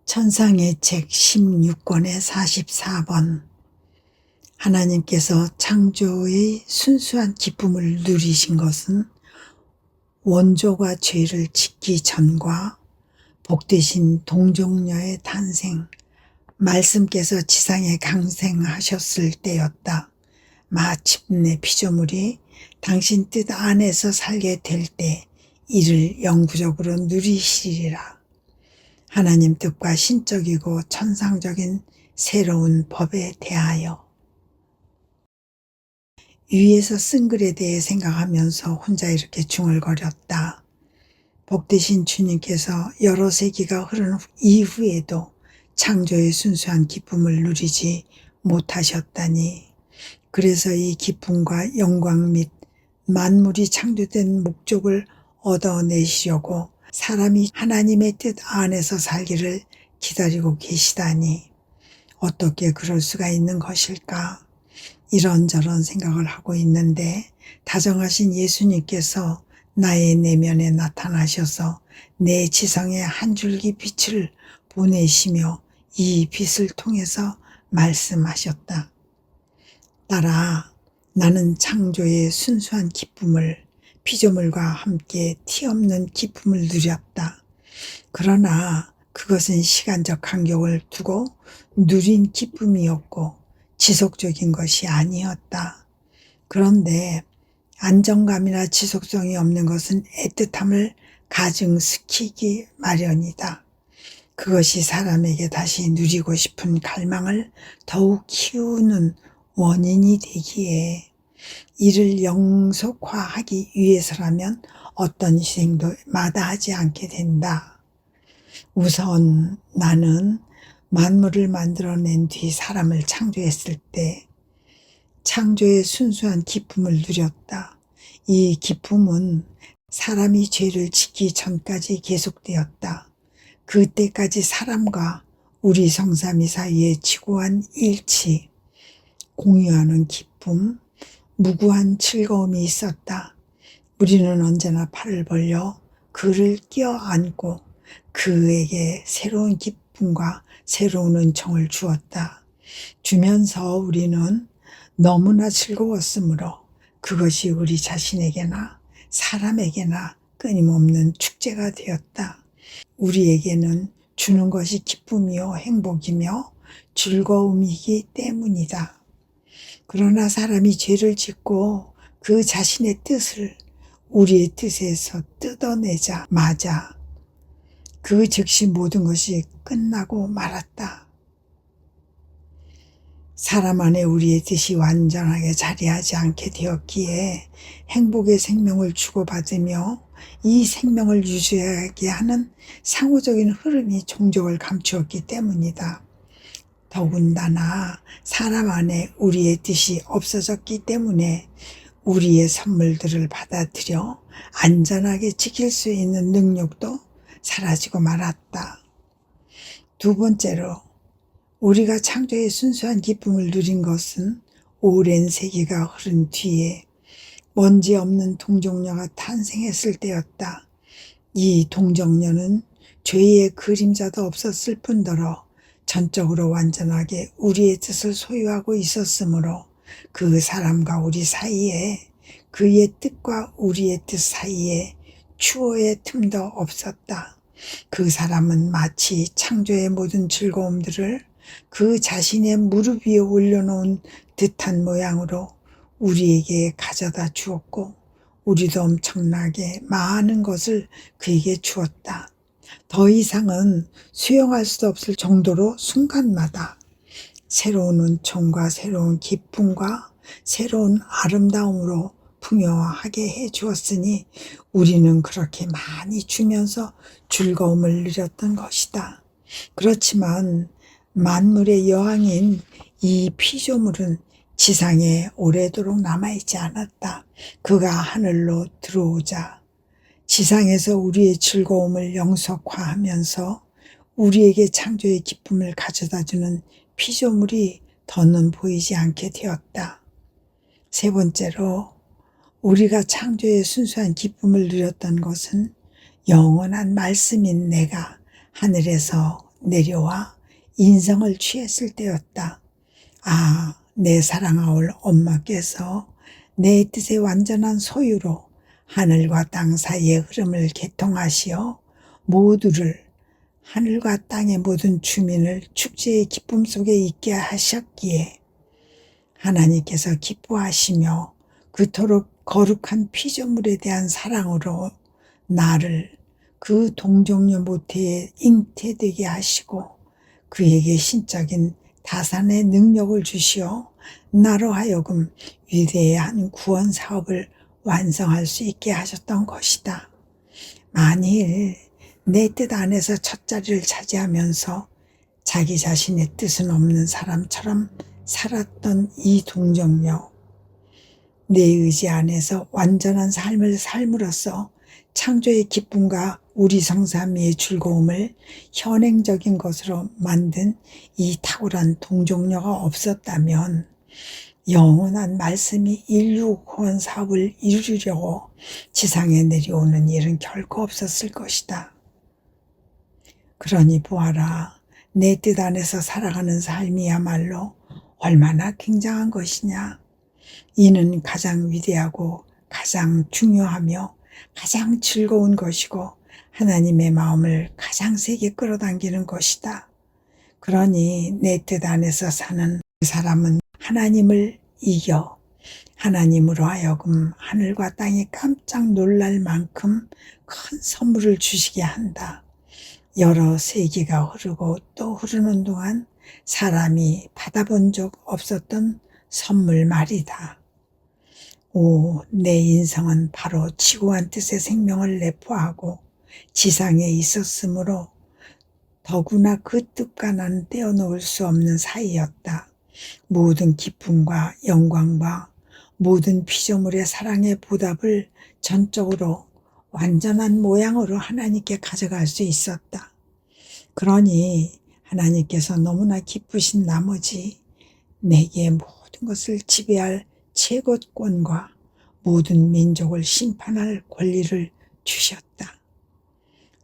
천상의 책 16권의 44번. 하나님께서 창조의 순수한 기쁨을 누리신 것은 원조가 죄를 짓기 전과 복되신 동정녀의 탄생, 말씀께서 지상에 강생하셨을 때였다. 마침내 피조물이 당신 뜻 안에서 살게 될 때 이를 영구적으로 누리시리라. 하나님 뜻과 신적이고 천상적인 새로운 법에 대하여. 위에서 쓴 글에 대해 생각하면서 혼자 이렇게 중얼거렸다. 복되신 주님께서 여러 세기가 흐른 이후에도 창조의 순수한 기쁨을 누리지 못하셨다니, 그래서 이 기쁨과 영광 및 만물이 창조된 목적을 얻어내시려고 사람이 하나님의 뜻 안에서 살기를 기다리고 계시다니, 어떻게 그럴 수가 있는 것일까? 이런저런 생각을 하고 있는데 다정하신 예수님께서 나의 내면에 나타나셔서 내 지성에 한 줄기 빛을 보내시며 이 빛을 통해서 말씀하셨다. 딸아, 나는 창조의 순수한 기쁨을, 피조물과 함께 티없는 기쁨을 누렸다. 그러나 그것은 시간적 간격을 두고 누린 기쁨이었고 지속적인 것이 아니었다. 그런데 안정감이나 지속성이 없는 것은 애틋함을 가증시키기 마련이다. 그것이 사람에게 다시 누리고 싶은 갈망을 더욱 키우는 원인이 되기에 이를 영속화하기 위해서라면 어떤 희생도 마다하지 않게 된다. 우선 나는 만물을 만들어낸 뒤 사람을 창조했을 때 창조의 순수한 기쁨을 누렸다. 이 기쁨은 사람이 죄를 짓기 전까지 계속되었다. 그때까지 사람과 우리 성삼위 사이에 지고한 일치, 공유하는 기쁨, 무구한 즐거움이 있었다. 우리는 언제나 팔을 벌려 그를 껴안고 그에게 새로운 기쁨과 새로운 은총을 주었다. 주면서 우리는 너무나 즐거웠으므로 그것이 우리 자신에게나 사람에게나 끊임없는 축제가 되었다. 우리에게는 주는 것이 기쁨이요 행복이며 즐거움이기 때문이다. 그러나 사람이 죄를 짓고 그 자신의 뜻을 우리의 뜻에서 뜯어내자마자 그 즉시 모든 것이 끝나고 말았다. 사람 안에 우리의 뜻이 완전하게 자리하지 않게 되었기에 행복의 생명을 주고받으며 이 생명을 유지하게 하는 상호적인 흐름이 종족을 감추었기 때문이다. 더군다나 사람 안에 우리의 뜻이 없어졌기 때문에 우리의 선물들을 받아들여 안전하게 지킬 수 있는 능력도 사라지고 말았다. 두 번째로, 우리가 창조의 순수한 기쁨을 누린 것은 오랜 세기가 흐른 뒤에 먼지 없는 동정녀가 탄생했을 때였다. 이 동정녀는 죄의 그림자도 없었을 뿐더러 전적으로 완전하게 우리의 뜻을 소유하고 있었으므로 그 사람과 우리 사이에, 그의 뜻과 우리의 뜻 사이에 추호의 틈도 없었다. 그 사람은 마치 창조의 모든 즐거움들을 그 자신의 무릎 위에 올려놓은 듯한 모양으로 우리에게 가져다 주었고, 우리도 엄청나게 많은 것을 그에게 주었다. 더 이상은 수용할 수 없을 정도로 순간마다 새로운 은총과 새로운 기쁨과 새로운 아름다움으로 풍요하게 해 주었으니 우리는 그렇게 많이 주면서 즐거움을 누렸던 것이다. 그렇지만 만물의 여왕인 이 피조물은 지상에 오래도록 남아있지 않았다. 그가 하늘로 들어오자 지상에서 우리의 즐거움을 영속화하면서 우리에게 창조의 기쁨을 가져다주는 피조물이 더는 보이지 않게 되었다. 세 번째로, 우리가 창조의 순수한 기쁨을 누렸던 것은 영원한 말씀인 내가 하늘에서 내려와 인성을 취했을 때였다. 아, 내 사랑하올 엄마께서 내 뜻의 완전한 소유로 하늘과 땅 사이의 흐름을 개통하시어 모두를, 하늘과 땅의 모든 주민을 축제의 기쁨 속에 있게 하셨기에 하나님께서 기뻐하시며 그토록 거룩한 피조물에 대한 사랑으로 나를 그 동정녀 모태에 잉태되게 하시고 그에게 신적인 다산의 능력을 주시어 나로 하여금 위대한 구원 사업을 완성할 수 있게 하셨던 것이다. 만일 내 뜻 안에서 첫자리를 차지하면서 자기 자신의 뜻은 없는 사람처럼 살았던 이 동정녀, 내 의지 안에서 완전한 삶을 삶으로써 창조의 기쁨과 우리 성삼위의 즐거움을 현행적인 것으로 만든 이 탁월한 동정녀가 없었다면 영원한 말씀이 인류 구원 사업을 이루려고 지상에 내려오는 일은 결코 없었을 것이다. 그러니 보아라, 내 뜻 안에서 살아가는 삶이야말로 얼마나 굉장한 것이냐. 이는 가장 위대하고 가장 중요하며 가장 즐거운 것이고 하나님의 마음을 가장 세게 끌어당기는 것이다. 그러니 내 뜻 안에서 사는 사람은 하나님을 이겨 하나님으로 하여금 하늘과 땅이 깜짝 놀랄 만큼 큰 선물을 주시게 한다. 여러 세기가 흐르고 또 흐르는 동안 사람이 받아본 적 없었던 선물 말이다. 오, 내 인성은 바로 지고한 뜻의 생명을 내포하고 지상에 있었으므로 더구나 그 뜻과 나는 떼어놓을 수 없는 사이였다. 모든 기쁨과 영광과 모든 피조물의 사랑의 보답을 전적으로 완전한 모양으로 하나님께 가져갈 수 있었다. 그러니 하나님께서 너무나 기쁘신 나머지 내게 모든 것을 지배할 최고권과 모든 민족을 심판할 권리를 주셨다.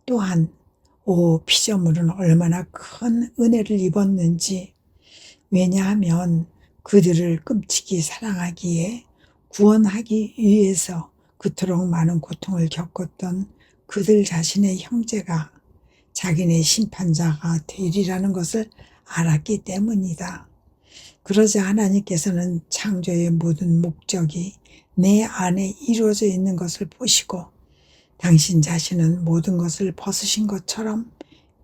또한 오, 피조물은 얼마나 큰 은혜를 입었는지. 왜냐하면 그들을 끔찍이 사랑하기에 구원하기 위해서 그토록 많은 고통을 겪었던 그들 자신의 형제가 자기네 심판자가 되리라는 것을 알았기 때문이다. 그러자 하나님께서는 창조의 모든 목적이 내 안에 이루어져 있는 것을 보시고 당신 자신은 모든 것을 벗으신 것처럼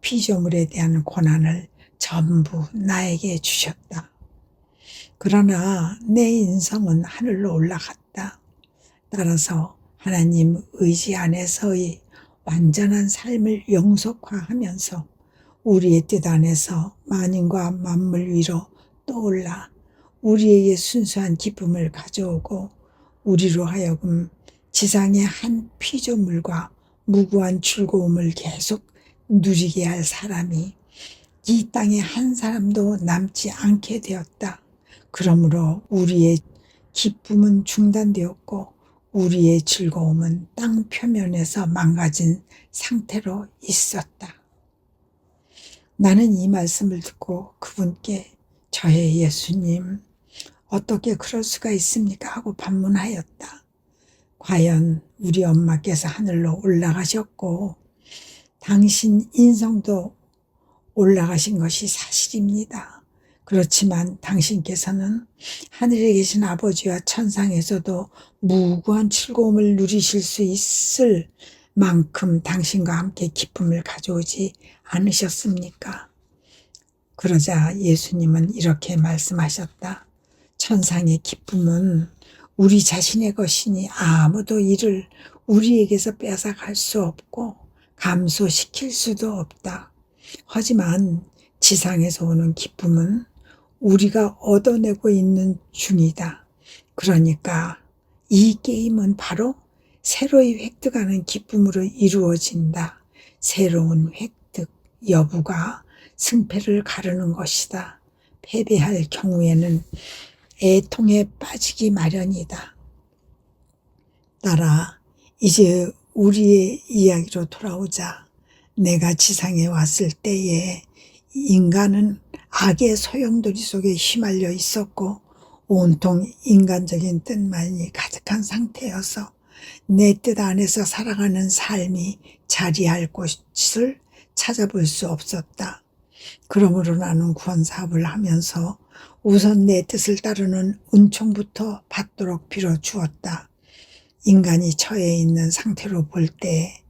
피조물에 대한 권한을 전부 나에게 주셨다. 그러나 내 인성은 하늘로 올라갔다. 따라서 하나님 의지 안에서의 완전한 삶을 영속화하면서 우리의 뜻 안에서 만인과 만물 위로 떠올라 우리에게 순수한 기쁨을 가져오고 우리로 하여금 지상의 한 피조물과 무구한 즐거움을 계속 누리게 할 사람이 이 땅에 한 사람도 남지 않게 되었다. 그러므로 우리의 기쁨은 중단되었고 우리의 즐거움은 땅 표면에서 망가진 상태로 있었다. 나는 이 말씀을 듣고 그분께 저의 예수님, 어떻게 그럴 수가 있습니까? 하고 반문하였다. 과연 우리 엄마께서 하늘로 올라가셨고 당신 인성도 올라가신 것이 사실입니다. 그렇지만 당신께서는 하늘에 계신 아버지와 천상에서도 무구한 즐거움을 누리실 수 있을 만큼 당신과 함께 기쁨을 가져오지 않으셨습니까? 그러자 예수님은 이렇게 말씀하셨다. 천상의 기쁨은 우리 자신의 것이니 아무도 이를 우리에게서 빼앗아갈 수 없고 감소시킬 수도 없다. 하지만 지상에서 오는 기쁨은 우리가 얻어내고 있는 중이다. 그러니까 이 게임은 바로 새로이 획득하는 기쁨으로 이루어진다. 새로운 획득 여부가 승패를 가르는 것이다. 패배할 경우에는 애통에 빠지기 마련이다. 따라 이제 우리의 이야기로 돌아오자. 내가 지상에 왔을 때에 인간은 악의 소용돌이 속에 휘말려 있었고 온통 인간적인 뜻만이 가득한 상태여서 내 뜻 안에서 살아가는 삶이 자리할 곳을 찾아볼 수 없었다. 그러므로 나는 구원사업을 하면서 우선 내 뜻을 따르는 은총부터 받도록 빌어주었다. 인간이 처해 있는 상태로 볼 때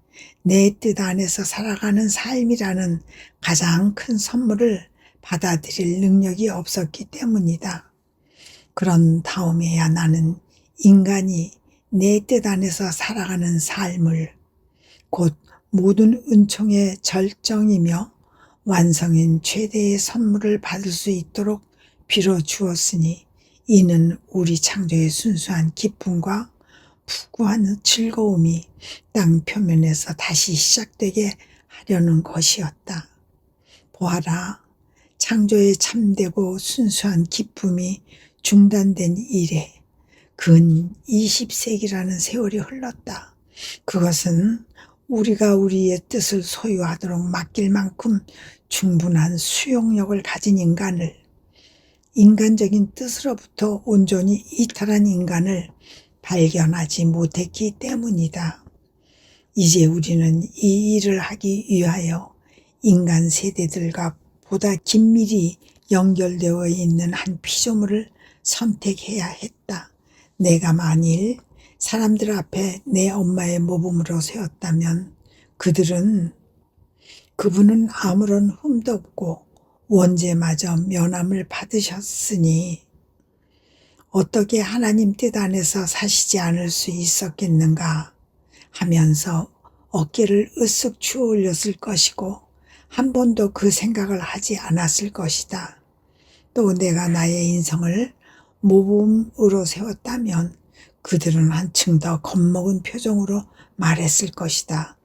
내 뜻 안에서 살아가는 삶이라는 가장 큰 선물을 받아들일 능력이 없었기 때문이다. 그런 다음에야 나는 인간이 내 뜻 안에서 살아가는 삶을 곧 모든 은총의 절정이며 완성인 최대의 선물을 받을 수 있도록 빌어주었으니 이는 우리 창조의 순수한 기쁨과 푸구한 즐거움이 땅 표면에서 다시 시작되게 하려는 것이었다. 보아라, 창조의 참되고 순수한 기쁨이 중단된 이래 근 20세기라는 세월이 흘렀다. 그것은 우리가 우리의 뜻을 소유하도록 맡길 만큼 충분한 수용력을 가진 인간을, 인간적인 뜻으로부터 온전히 이탈한 인간을 발견하지 못했기 때문이다. 이제 우리는 이 일을 하기 위하여 인간 세대들과 보다 긴밀히 연결되어 있는 한 피조물을 선택해야 했다. 내가 만일 사람들 앞에 내 엄마의 모범으로 세웠다면 그분은 아무런 흠도 없고 원죄마저 면함을 받으셨으니 어떻게 하나님 뜻 안에서 사시지 않을 수 있었겠는가 하면서 어깨를 으쓱 추어 올렸을 것이고 한 번도 그 생각을 하지 않았을 것이다. 또 내가 나의 인성을 모범으로 세웠다면 그들은 한층 더 겁먹은 표정으로 말했을 것이다.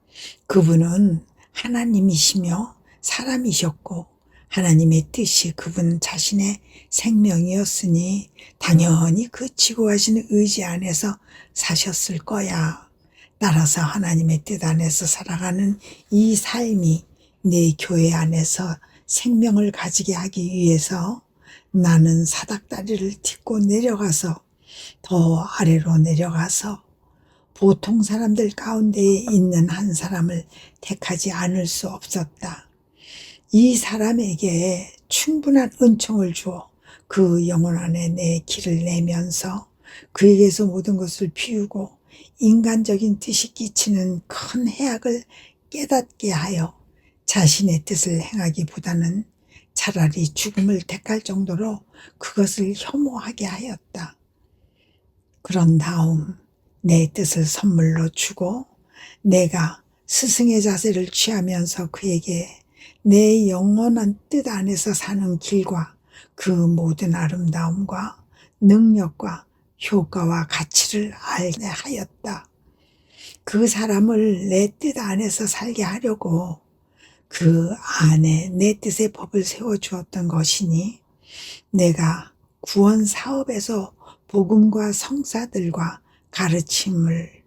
그분은 하나님이시며 사람이셨고 하나님의 뜻이 그분 자신의 생명이었으니 당연히 그 지고하신 의지 안에서 사셨을 거야. 따라서 하나님의 뜻 안에서 살아가는 이 삶이 내 교회 안에서 생명을 가지게 하기 위해서 나는 사닥다리를 딛고 내려가서 더 아래로 내려가서 보통 사람들 가운데에 있는 한 사람을 택하지 않을 수 없었다. 이 사람에게 충분한 은총을 주어 그 영혼 안에 내 길을 내면서 그에게서 모든 것을 비우고 인간적인 뜻이 끼치는 큰 해악을 깨닫게 하여 자신의 뜻을 행하기보다는 차라리 죽음을 택할 정도로 그것을 혐오하게 하였다. 그런 다음 내 뜻을 선물로 주고 내가 스승의 자세를 취하면서 그에게 내 영원한 뜻 안에서 사는 길과 그 모든 아름다움과 능력과 효과와 가치를 알게 하였다. 그 사람을 내 뜻 안에서 살게 하려고 그 안에 내 뜻의 법을 세워주었던 것이니 내가 구원 사업에서 복음과 성사들과 가르침을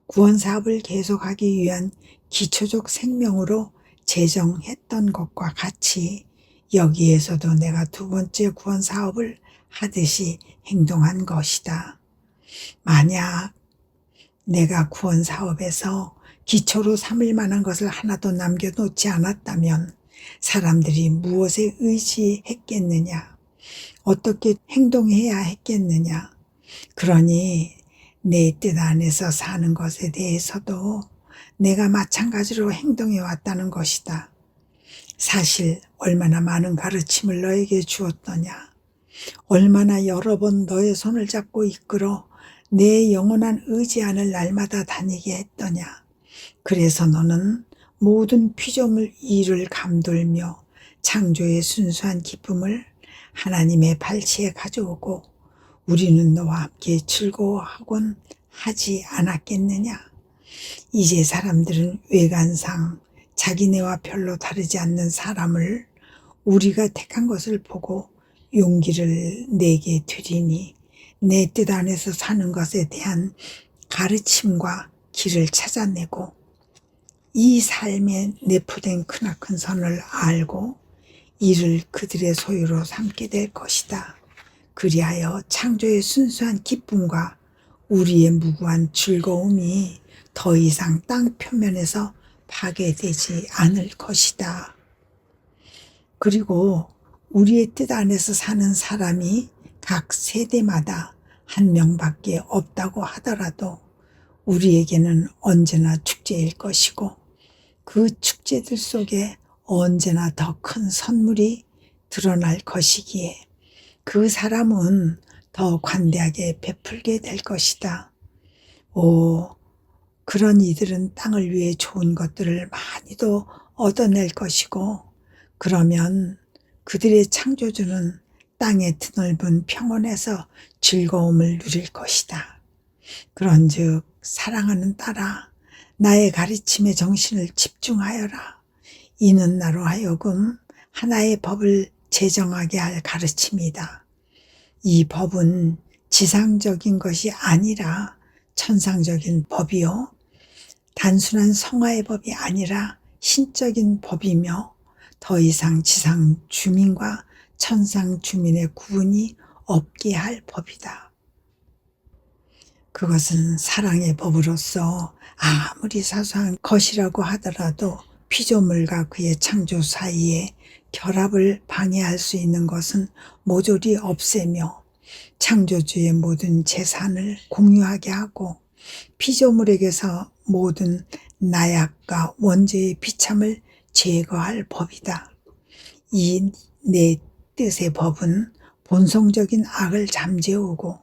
구원 사업을 계속하기 위한 기초적 생명으로 제정했던 것과 같이 여기에서도 내가 두 번째 구원 사업을 하듯이 행동한 것이다. 만약 내가 구원 사업에서 기초로 삼을 만한 것을 하나도 남겨놓지 않았다면 사람들이 무엇에 의지했겠느냐? 어떻게 행동해야 했겠느냐? 그러니 내 뜻 안에서 사는 것에 대해서도 내가 마찬가지로 행동해 왔다는 것이다. 사실 얼마나 많은 가르침을 너에게 주었더냐? 얼마나 여러 번 너의 손을 잡고 이끌어 내 영원한 의지 안을 날마다 다니게 했더냐? 그래서 너는 모든 피조물 일을 감돌며 창조의 순수한 기쁨을 하나님의 발치에 가져오고 우리는 너와 함께 즐거워하곤 하지 않았겠느냐? 이제 사람들은 외관상 자기네와 별로 다르지 않는 사람을 우리가 택한 것을 보고 용기를 내게 되리니 내 뜻 안에서 사는 것에 대한 가르침과 길을 찾아내고 이 삶에 내포된 크나큰 선을 알고 이를 그들의 소유로 삼게 될 것이다. 그리하여 창조의 순수한 기쁨과 우리의 무고한 즐거움이 더 이상 땅 표면에서 파괴되지 않을 것이다. 그리고 우리의 뜻 안에서 사는 사람이 각 세대마다 한 명밖에 없다고 하더라도 우리에게는 언제나 축제일 것이고 그 축제들 속에 언제나 더 큰 선물이 드러날 것이기에 그 사람은 더 관대하게 베풀게 될 것이다. 그런 이들은 땅을 위해 좋은 것들을 많이도 얻어낼 것이고 그러면 그들의 창조주는 땅의 드넓은 평원에서 즐거움을 누릴 것이다. 그런즉 사랑하는 딸아, 나의 가르침에 정신을 집중하여라. 이는 나로 하여금 하나의 법을 제정하게 할 가르침이다. 이 법은 지상적인 것이 아니라 천상적인 법이요. 단순한 성화의 법이 아니라 신적인 법이며 더 이상 지상 주민과 천상 주민의 구분이 없게 할 법이다. 그것은 사랑의 법으로서 아무리 사소한 것이라고 하더라도 피조물과 그의 창조 사이에 결합을 방해할 수 있는 것은 모조리 없애며 창조주의 모든 재산을 공유하게 하고 피조물에게서 모든 나약과 원죄의 비참을 제거할 법이다. 이 내 뜻의 법은 본성적인 악을 잠재우고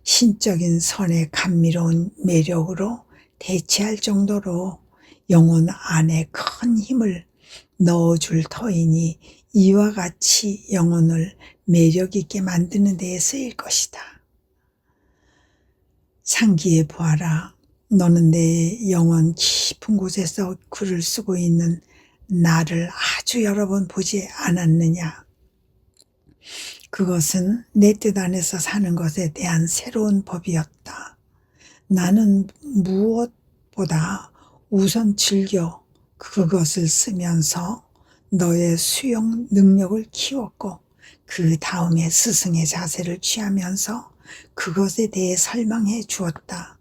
신적인 선의 감미로운 매력으로 대체할 정도로 영혼 안에 큰 힘을 넣어줄 터이니 이와 같이 영혼을 매력있게 만드는 데에 쓰일 것이다. 상기해 보아라. 너는 내 영혼 깊은 곳에서 글을 쓰고 있는 나를 아주 여러 번 보지 않았느냐? 그것은 내 뜻 안에서 사는 것에 대한 새로운 법이었다. 나는 무엇보다 우선 즐겨 그것을 쓰면서 너의 수용 능력을 키웠고 그 다음에 스승의 자세를 취하면서 그것에 대해 설명해 주었다.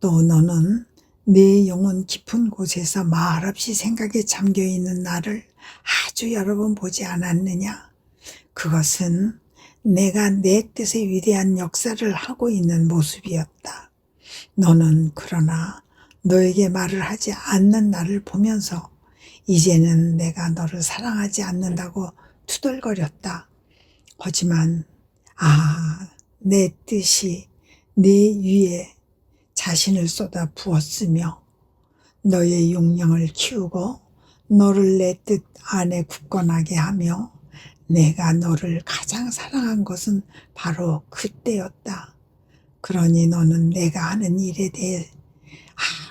또 너는 내 영혼 깊은 곳에서 말없이 생각에 잠겨있는 나를 아주 여러 번 보지 않았느냐? 그것은 내가 내 뜻의 위대한 역사를 하고 있는 모습이었다. 너는 그러나 너에게 말을 하지 않는 나를 보면서 이제는 내가 너를 사랑하지 않는다고 투덜거렸다. 하지만 내 뜻이 네 위에 자신을 쏟아 부었으며 너의 용량을 키우고 너를 내 뜻 안에 굳건하게 하며 내가 너를 가장 사랑한 것은 바로 그때였다. 그러니 너는 내가 하는 일에 대해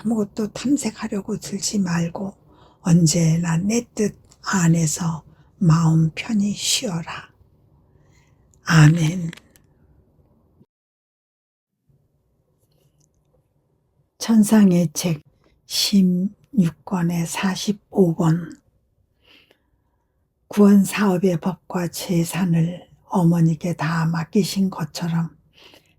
아무것도 탐색하려고 들지 말고 언제나 내 뜻 안에서 마음 편히 쉬어라. 아멘. 천상의 책 16권의 45권 구원사업의 법과 재산을 어머니께 다 맡기신 것처럼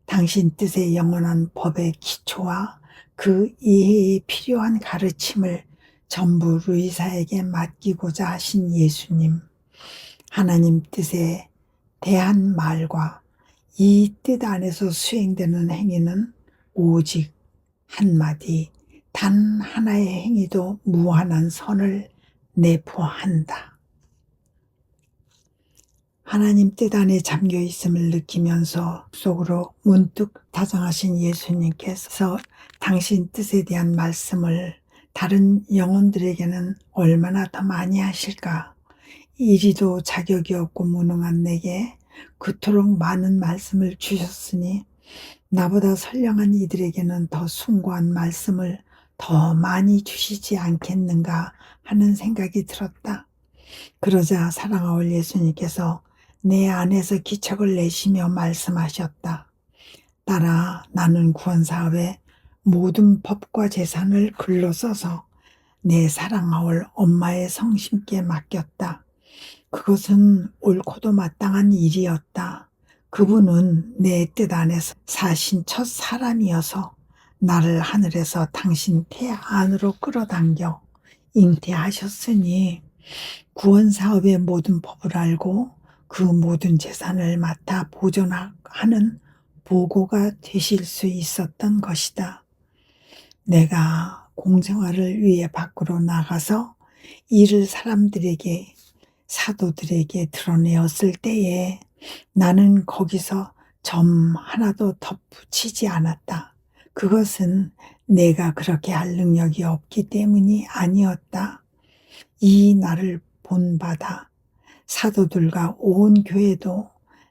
당신 뜻의 영원한 법의 기초와 그 이해에 필요한 가르침을 전부 루이사에게 맡기고자 하신 예수님, 하나님 뜻에 대한 말과 이 뜻 안에서 수행되는 행위는 오직 한마디, 단 하나의 행위도 무한한 선을 내포한다. 하나님 뜻 안에 잠겨 있음을 느끼면서 속으로 문득 다정하신 예수님께서 당신 뜻에 대한 말씀을 다른 영혼들에게는 얼마나 더 많이 하실까? 이리도 자격이 없고 무능한 내게 그토록 많은 말씀을 주셨으니 나보다 선량한 이들에게는 더 숭고한 말씀을 더 많이 주시지 않겠는가 하는 생각이 들었다. 그러자 사랑하올 예수님께서 내 안에서 기척을 내시며 말씀하셨다. 딸아, 나는 구원사업에 모든 법과 재산을 글로 써서 내 사랑하올 엄마의 성심께 맡겼다. 그것은 옳고도 마땅한 일이었다. 그분은 내 뜻 안에서 사신 첫 사람이어서 나를 하늘에서 당신 태 안으로 끌어당겨 잉태하셨으니 구원 사업의 모든 법을 알고 그 모든 재산을 맡아 보존하는 보고가 되실 수 있었던 것이다. 내가 공생활을 위해 밖으로 나가서 이를 사람들에게, 사도들에게 드러내었을 때에 나는 거기서 점 하나도 덧붙이지 않았다. 그것은 내가 그렇게 할 능력이 없기 때문이 아니었다. 이 나를 본받아 사도들과 온 교회도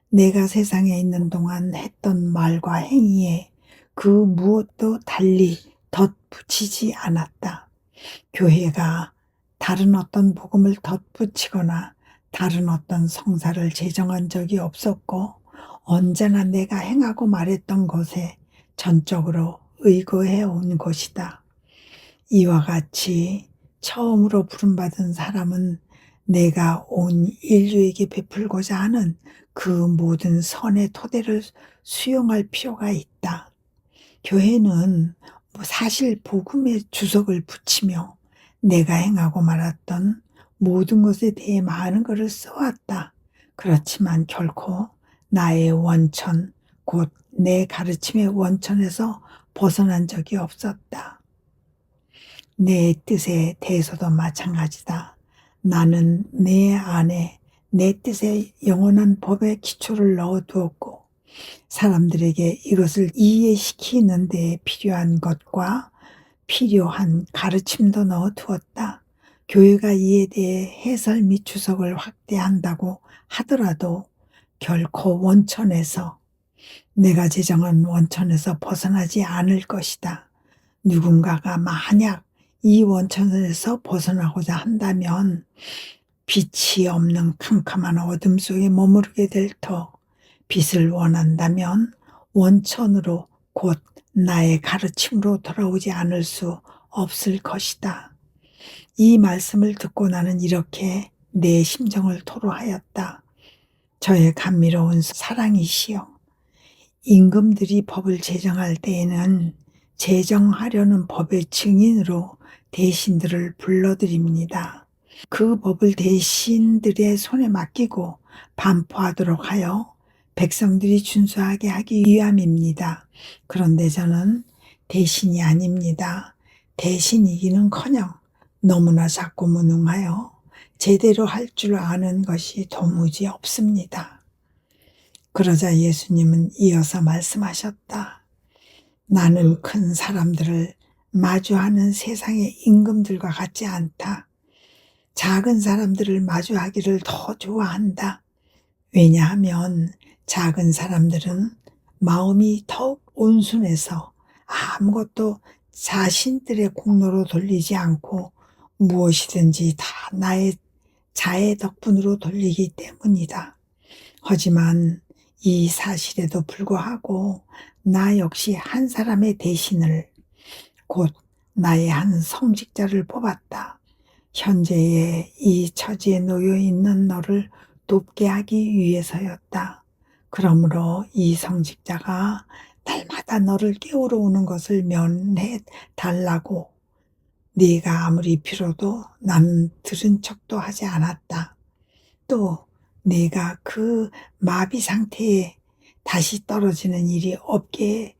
내가 세상에 있는 동안 했던 말과 행위에 그 무엇도 달리 덧붙이지 않았다. 교회가 다른 어떤 복음을 덧붙이거나 다른 어떤 성사를 제정한 적이 없었고 언제나 내가 행하고 말했던 것에 전적으로 의거해 온 것이다. 이와 같이 처음으로 부름받은 사람은 내가 온 인류에게 베풀고자 하는 그 모든 선의 토대를 수용할 필요가 있다. 교회는 사실 복음의 주석을 붙이며 내가 행하고 말았던 모든 것에 대해 많은 것을 써왔다. 그렇지만 결코 나의 원천, 곧 내 가르침의 원천에서 벗어난 적이 없었다. 내 뜻에 대해서도 마찬가지다. 나는 내 안에 내 뜻에 영원한 법의 기초를 넣어두었고 사람들에게 이것을 이해시키는 데 필요한 것과 필요한 가르침도 넣어두었다. 교회가 이에 대해 해설 및 주석을 확대한다고 하더라도 결코 원천에서, 내가 제정한 원천에서 벗어나지 않을 것이다. 누군가가 만약 이 원천에서 벗어나고자 한다면 빛이 없는 캄캄한 어둠 속에 머무르게 될 터, 빛을 원한다면 원천으로 곧 나의 가르침으로 돌아오지 않을 수 없을 것이다. 이 말씀을 듣고 나는 이렇게 내 심정을 토로하였다. 저의 감미로운 사랑이시여, 임금들이 법을 제정할 때에는 제정하려는 법의 증인으로 대신들을 불러드립니다. 그 법을 대신들의 손에 맡기고 반포하도록 하여 백성들이 준수하게 하기 위함입니다. 그런데 저는 대신이 아닙니다. 대신이기는커녕 너무나 작고 무능하여 제대로 할 줄 아는 것이 도무지 없습니다. 그러자 예수님은 이어서 말씀하셨다. 나는 큰 사람들을 마주하는 세상의 임금들과 같지 않다. 작은 사람들을 마주하기를 더 좋아한다. 왜냐하면 작은 사람들은 마음이 더욱 온순해서 아무것도 자신들의 공로로 돌리지 않고 무엇이든지 다 나의 자의 덕분으로 돌리기 때문이다. 하지만 이 사실에도 불구하고 나 역시 한 사람의 대신을, 곧 나의 한 성직자를 뽑았다. 현재의 이 처지에 놓여 있는 너를 돕게 하기 위해서였다. 그러므로 이 성직자가 날마다 너를 깨우러 오는 것을 면해 달라고 네가 아무리 빌어도 나는 들은 척도 하지 않았다. 또 내가 그 마비 상태에 다시 떨어지는 일이 없게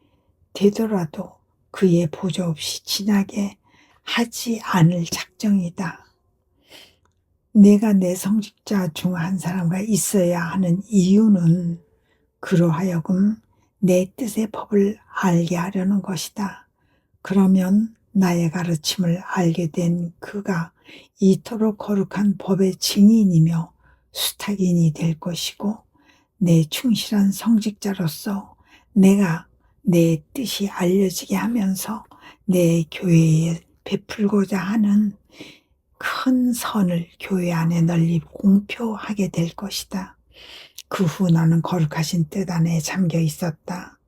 되더라도 그의 보조 없이 지나게 하지 않을 작정이다. 내가 내 성직자 중 한 사람과 있어야 하는 이유는 그로 하여금 내 뜻의 법을 알게 하려는 것이다. 그러면 나의 가르침을 알게 된 그가 이토록 거룩한 법의 증인이며 수탁인이 될 것이고 내 충실한 성직자로서 내가 내 뜻이 알려지게 하면서 내 교회에 베풀고자 하는 큰 선을 교회 안에 널리 공표하게 될 것이다. 그 후 나는 거룩하신 뜻 안에 잠겨 있었다.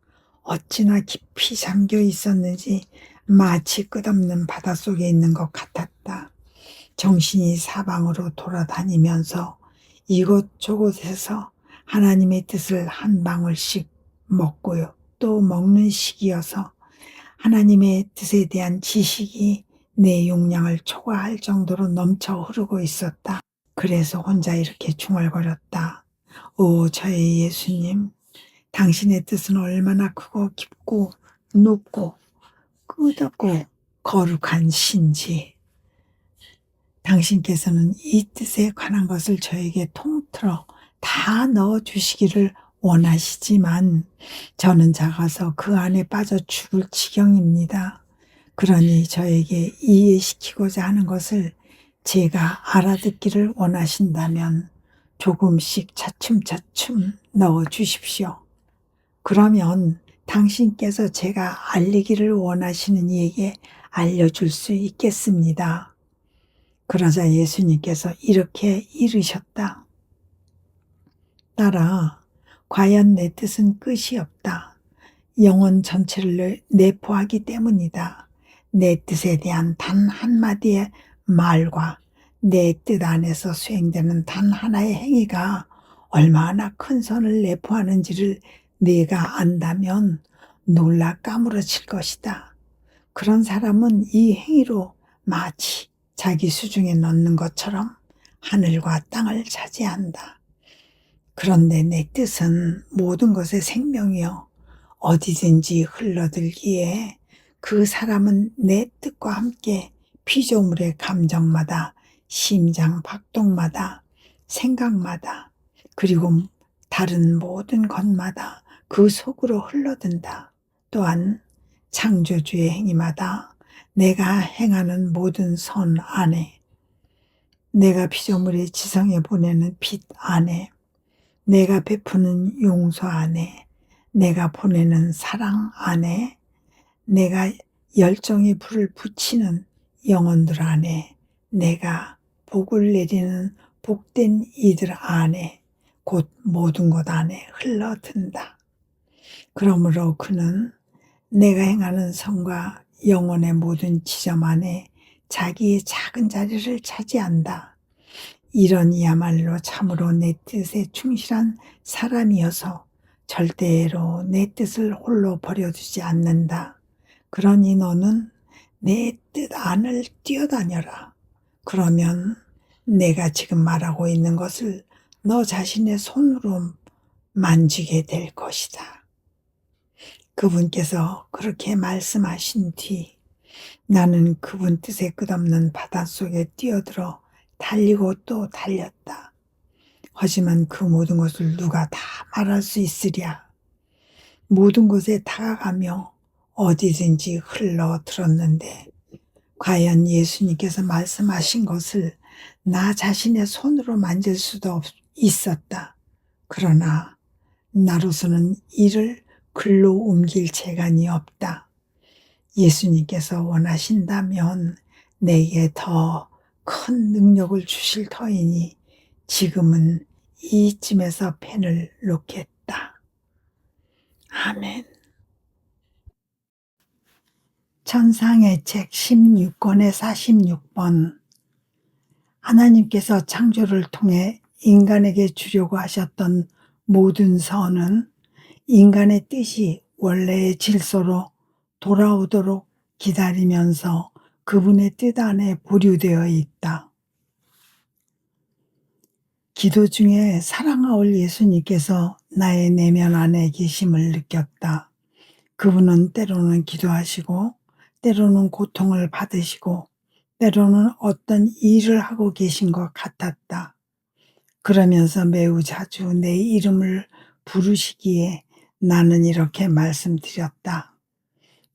어찌나 깊이 잠겨 있었는지 마치 끝없는 바닷속에 있는 것 같았다. 정신이 사방으로 돌아다니면서 이곳저곳에서 하나님의 뜻을 한 방울씩 먹고요. 또 먹는 시기여서 하나님의 뜻에 대한 지식이 내 용량을 초과할 정도로 넘쳐 흐르고 있었다. 그래서 혼자 이렇게 중얼거렸다. 오, 저의 예수님, 당신의 뜻은 얼마나 크고 깊고 높고 끝없고 거룩한 신지. 당신께서는 이 뜻에 관한 것을 저에게 통틀어 다 넣어주시기를 원하시지만 저는 작아서 그 안에 빠져 죽을 지경입니다. 그러니 저에게 이해시키고자 하는 것을 제가 알아듣기를 원하신다면 조금씩 차츰차츰 넣어주십시오. 그러면 당신께서 제가 알리기를 원하시는 이에게 알려줄 수 있겠습니다. 그러자 예수님께서 이렇게 이르셨다. 딸아, 과연 내 뜻은 끝이 없다. 영혼 전체를 내포하기 때문이다. 내 뜻에 대한 단 한마디의 말과 내 뜻 안에서 수행되는 단 하나의 행위가 얼마나 큰 선을 내포하는지를 네가 안다면 놀라 까무러칠 것이다. 그런 사람은 이 행위로 마치 자기 수중에 넣는 것처럼 하늘과 땅을 차지한다. 그런데 내 뜻은 모든 것의 생명이요 어디든지 흘러들기에 그 사람은 내 뜻과 함께 피조물의 감정마다, 심장 박동마다, 생각마다, 그리고 다른 모든 것마다 그 속으로 흘러든다. 또한 창조주의 행위마다 내가 행하는 모든 선 안에, 내가 피조물의 지성에 보내는 빛 안에, 내가 베푸는 용서 안에, 내가 보내는 사랑 안에, 내가 열정의 불을 붙이는 영혼들 안에, 내가 복을 내리는 복된 이들 안에, 곧 모든 것 안에 흘러든다. 그러므로 그는 내가 행하는 선과 영혼의 모든 지점 안에 자기의 작은 자리를 차지한다. 이러니야말로 참으로 내 뜻에 충실한 사람이어서 절대로 내 뜻을 홀로 버려두지 않는다. 그러니 너는 내 뜻 안을 뛰어다녀라. 그러면 내가 지금 말하고 있는 것을 너 자신의 손으로 만지게 될 것이다. 그분께서 그렇게 말씀하신 뒤 나는 그분 뜻의 끝없는 바닷속에 뛰어들어 달리고 또 달렸다. 하지만 그 모든 것을 누가 다 말할 수 있으랴. 모든 곳에 다가가며 어디든지 흘러들었는데 과연 예수님께서 말씀하신 것을 나 자신의 손으로 만질 수도 있었다. 그러나 나로서는 이를 글로 옮길 재간이 없다. 예수님께서 원하신다면 내게 더 큰 능력을 주실 터이니 지금은 이쯤에서 펜을 놓겠다. 아멘. 천상의 책 16권의 46번. 하나님께서 창조를 통해 인간에게 주려고 하셨던 모든 선은 인간의 뜻이 원래의 질서로 돌아오도록 기다리면서 그분의 뜻 안에 보류되어 있다. 기도 중에 사랑하올 예수님께서 나의 내면 안에 계심을 느꼈다. 그분은 때로는 기도하시고 때로는 고통을 받으시고 때로는 어떤 일을 하고 계신 것 같았다. 그러면서 매우 자주 내 이름을 부르시기에 나는 이렇게 말씀드렸다.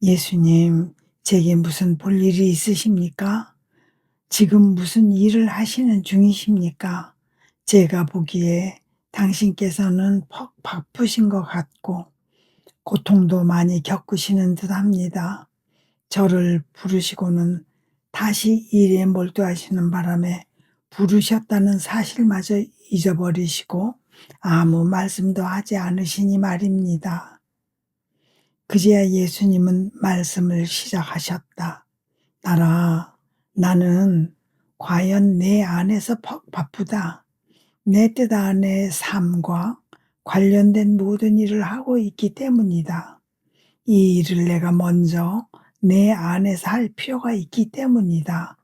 예수님, 제게 무슨 볼 일이 있으십니까? 지금 무슨 일을 하시는 중이십니까? 제가 보기에 당신께서는 퍽 바쁘신 것 같고 고통도 많이 겪으시는 듯 합니다. 저를 부르시고는 다시 일에 몰두하시는 바람에 부르셨다는 사실마저 잊어버리시고 아무 말씀도 하지 않으시니 말입니다. 그제야 예수님은 말씀을 시작하셨다. 딸아, 나는 과연 내 안에서 바쁘다. 내 뜻 안의 삶과 관련된 모든 일을 하고 있기 때문이다. 이 일을 내가 먼저 내 안에서 할 필요가 있기 때문이다.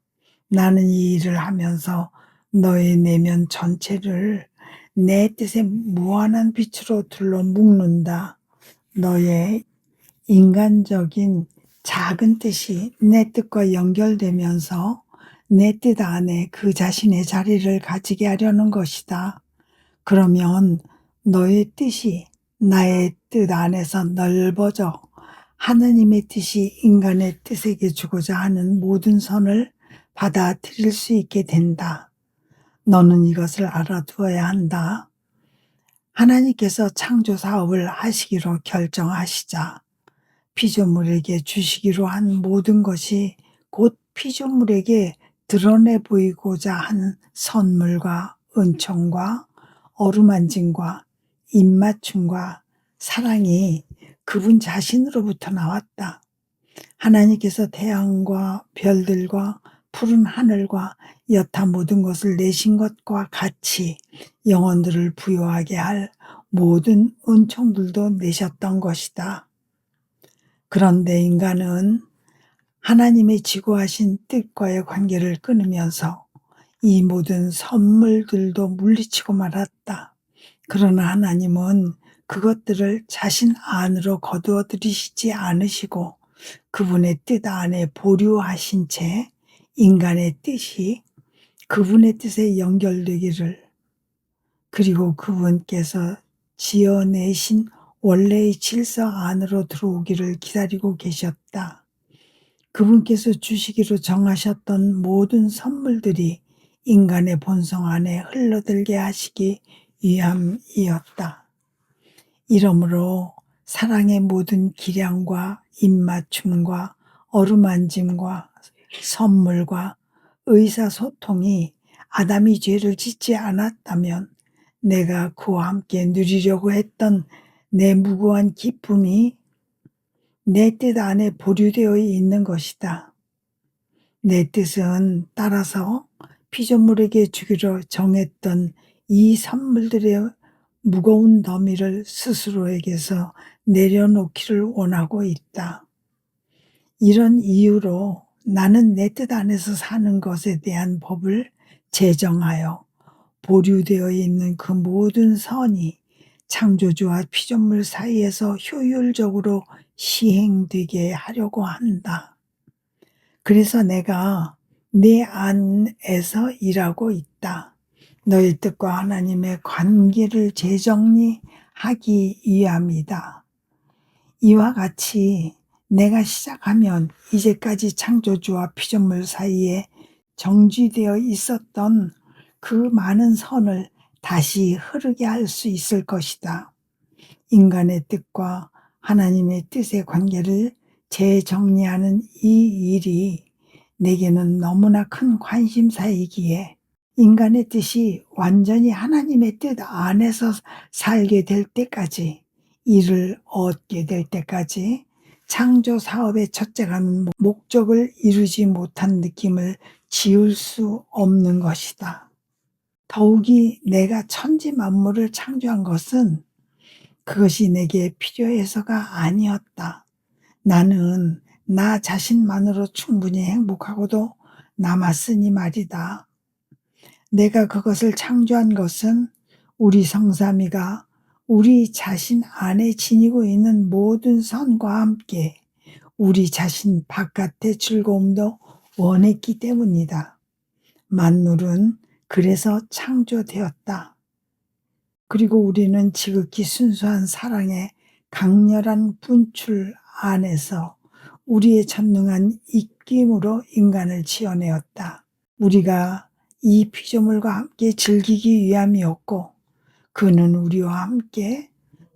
나는 이 일을 하면서 너의 내면 전체를 내 뜻의 무한한 빛으로 둘러 묶는다. 너의 인간적인 작은 뜻이 내 뜻과 연결되면서 내 뜻 안에 그 자신의 자리를 가지게 하려는 것이다. 그러면 너의 뜻이 나의 뜻 안에서 넓어져 하느님의 뜻이 인간의 뜻에게 주고자 하는 모든 선을 받아들일 수 있게 된다. 너는 이것을 알아두어야 한다. 하나님께서 창조 사업을 하시기로 결정하시자 피조물에게 주시기로 한 모든 것이 곧 피조물에게 드러내 보이고자 한 선물과 은총과 어루만짐과 입맞춤과 사랑이 그분 자신으로부터 나왔다. 하나님께서 태양과 별들과 푸른 하늘과 여타 모든 것을 내신 것과 같이 영혼들을 부여하게 할 모든 은총들도 내셨던 것이다. 그런데 인간은 하나님의 지고하신 뜻과의 관계를 끊으면서 이 모든 선물들도 물리치고 말았다. 그러나 하나님은 그것들을 자신 안으로 거두어 들이시지 않으시고 그분의 뜻 안에 보류하신 채 인간의 뜻이 그분의 뜻에 연결되기를, 그리고 그분께서 지어내신 원래의 질서 안으로 들어오기를 기다리고 계셨다. 그분께서 주시기로 정하셨던 모든 선물들이 인간의 본성 안에 흘러들게 하시기 위함이었다. 이러므로 사랑의 모든 기량과 입맞춤과 어루만짐과 선물과 의사소통이 아담이 죄를 짓지 않았다면 내가 그와 함께 누리려고 했던 내 무고한 기쁨이 내 뜻 안에 보류되어 있는 것이다. 내 뜻은 따라서 피조물에게 주기로 정했던 이 선물들의 무거운 더미를 스스로에게서 내려놓기를 원하고 있다. 이런 이유로 나는 내 뜻 안에서 사는 것에 대한 법을 제정하여 보류되어 있는 그 모든 선이 창조주와 피조물 사이에서 효율적으로 시행되게 하려고 한다. 그래서 내가 내 안에서 일하고 있다. 너의 뜻과 하나님의 관계를 재정리하기 위함이다. 이와 같이 내가 시작하면 이제까지 창조주와 피조물 사이에 정지되어 있었던 그 많은 선을 다시 흐르게 할 수 있을 것이다. 인간의 뜻과 하나님의 뜻의 관계를 재정리하는 이 일이 내게는 너무나 큰 관심사이기에 인간의 뜻이 완전히 하나님의 뜻 안에서 살게 될 때까지, 이를 얻게 될 때까지 창조 사업의 첫째가는 목적을 이루지 못한 느낌을 지울 수 없는 것이다. 더욱이 내가 천지 만물을 창조한 것은 그것이 내게 필요해서가 아니었다. 나는 나 자신만으로 충분히 행복하고도 남았으니 말이다. 내가 그것을 창조한 것은 우리 성삼위가 우리 자신 안에 지니고 있는 모든 선과 함께 우리 자신 바깥의 즐거움도 원했기 때문이다. 만물은 그래서 창조되었다. 그리고 우리는 지극히 순수한 사랑의 강렬한 분출 안에서 우리의 전능한 입김으로 인간을 지어내었다. 우리가 이 피조물과 함께 즐기기 위함이었고, 그는 우리와 함께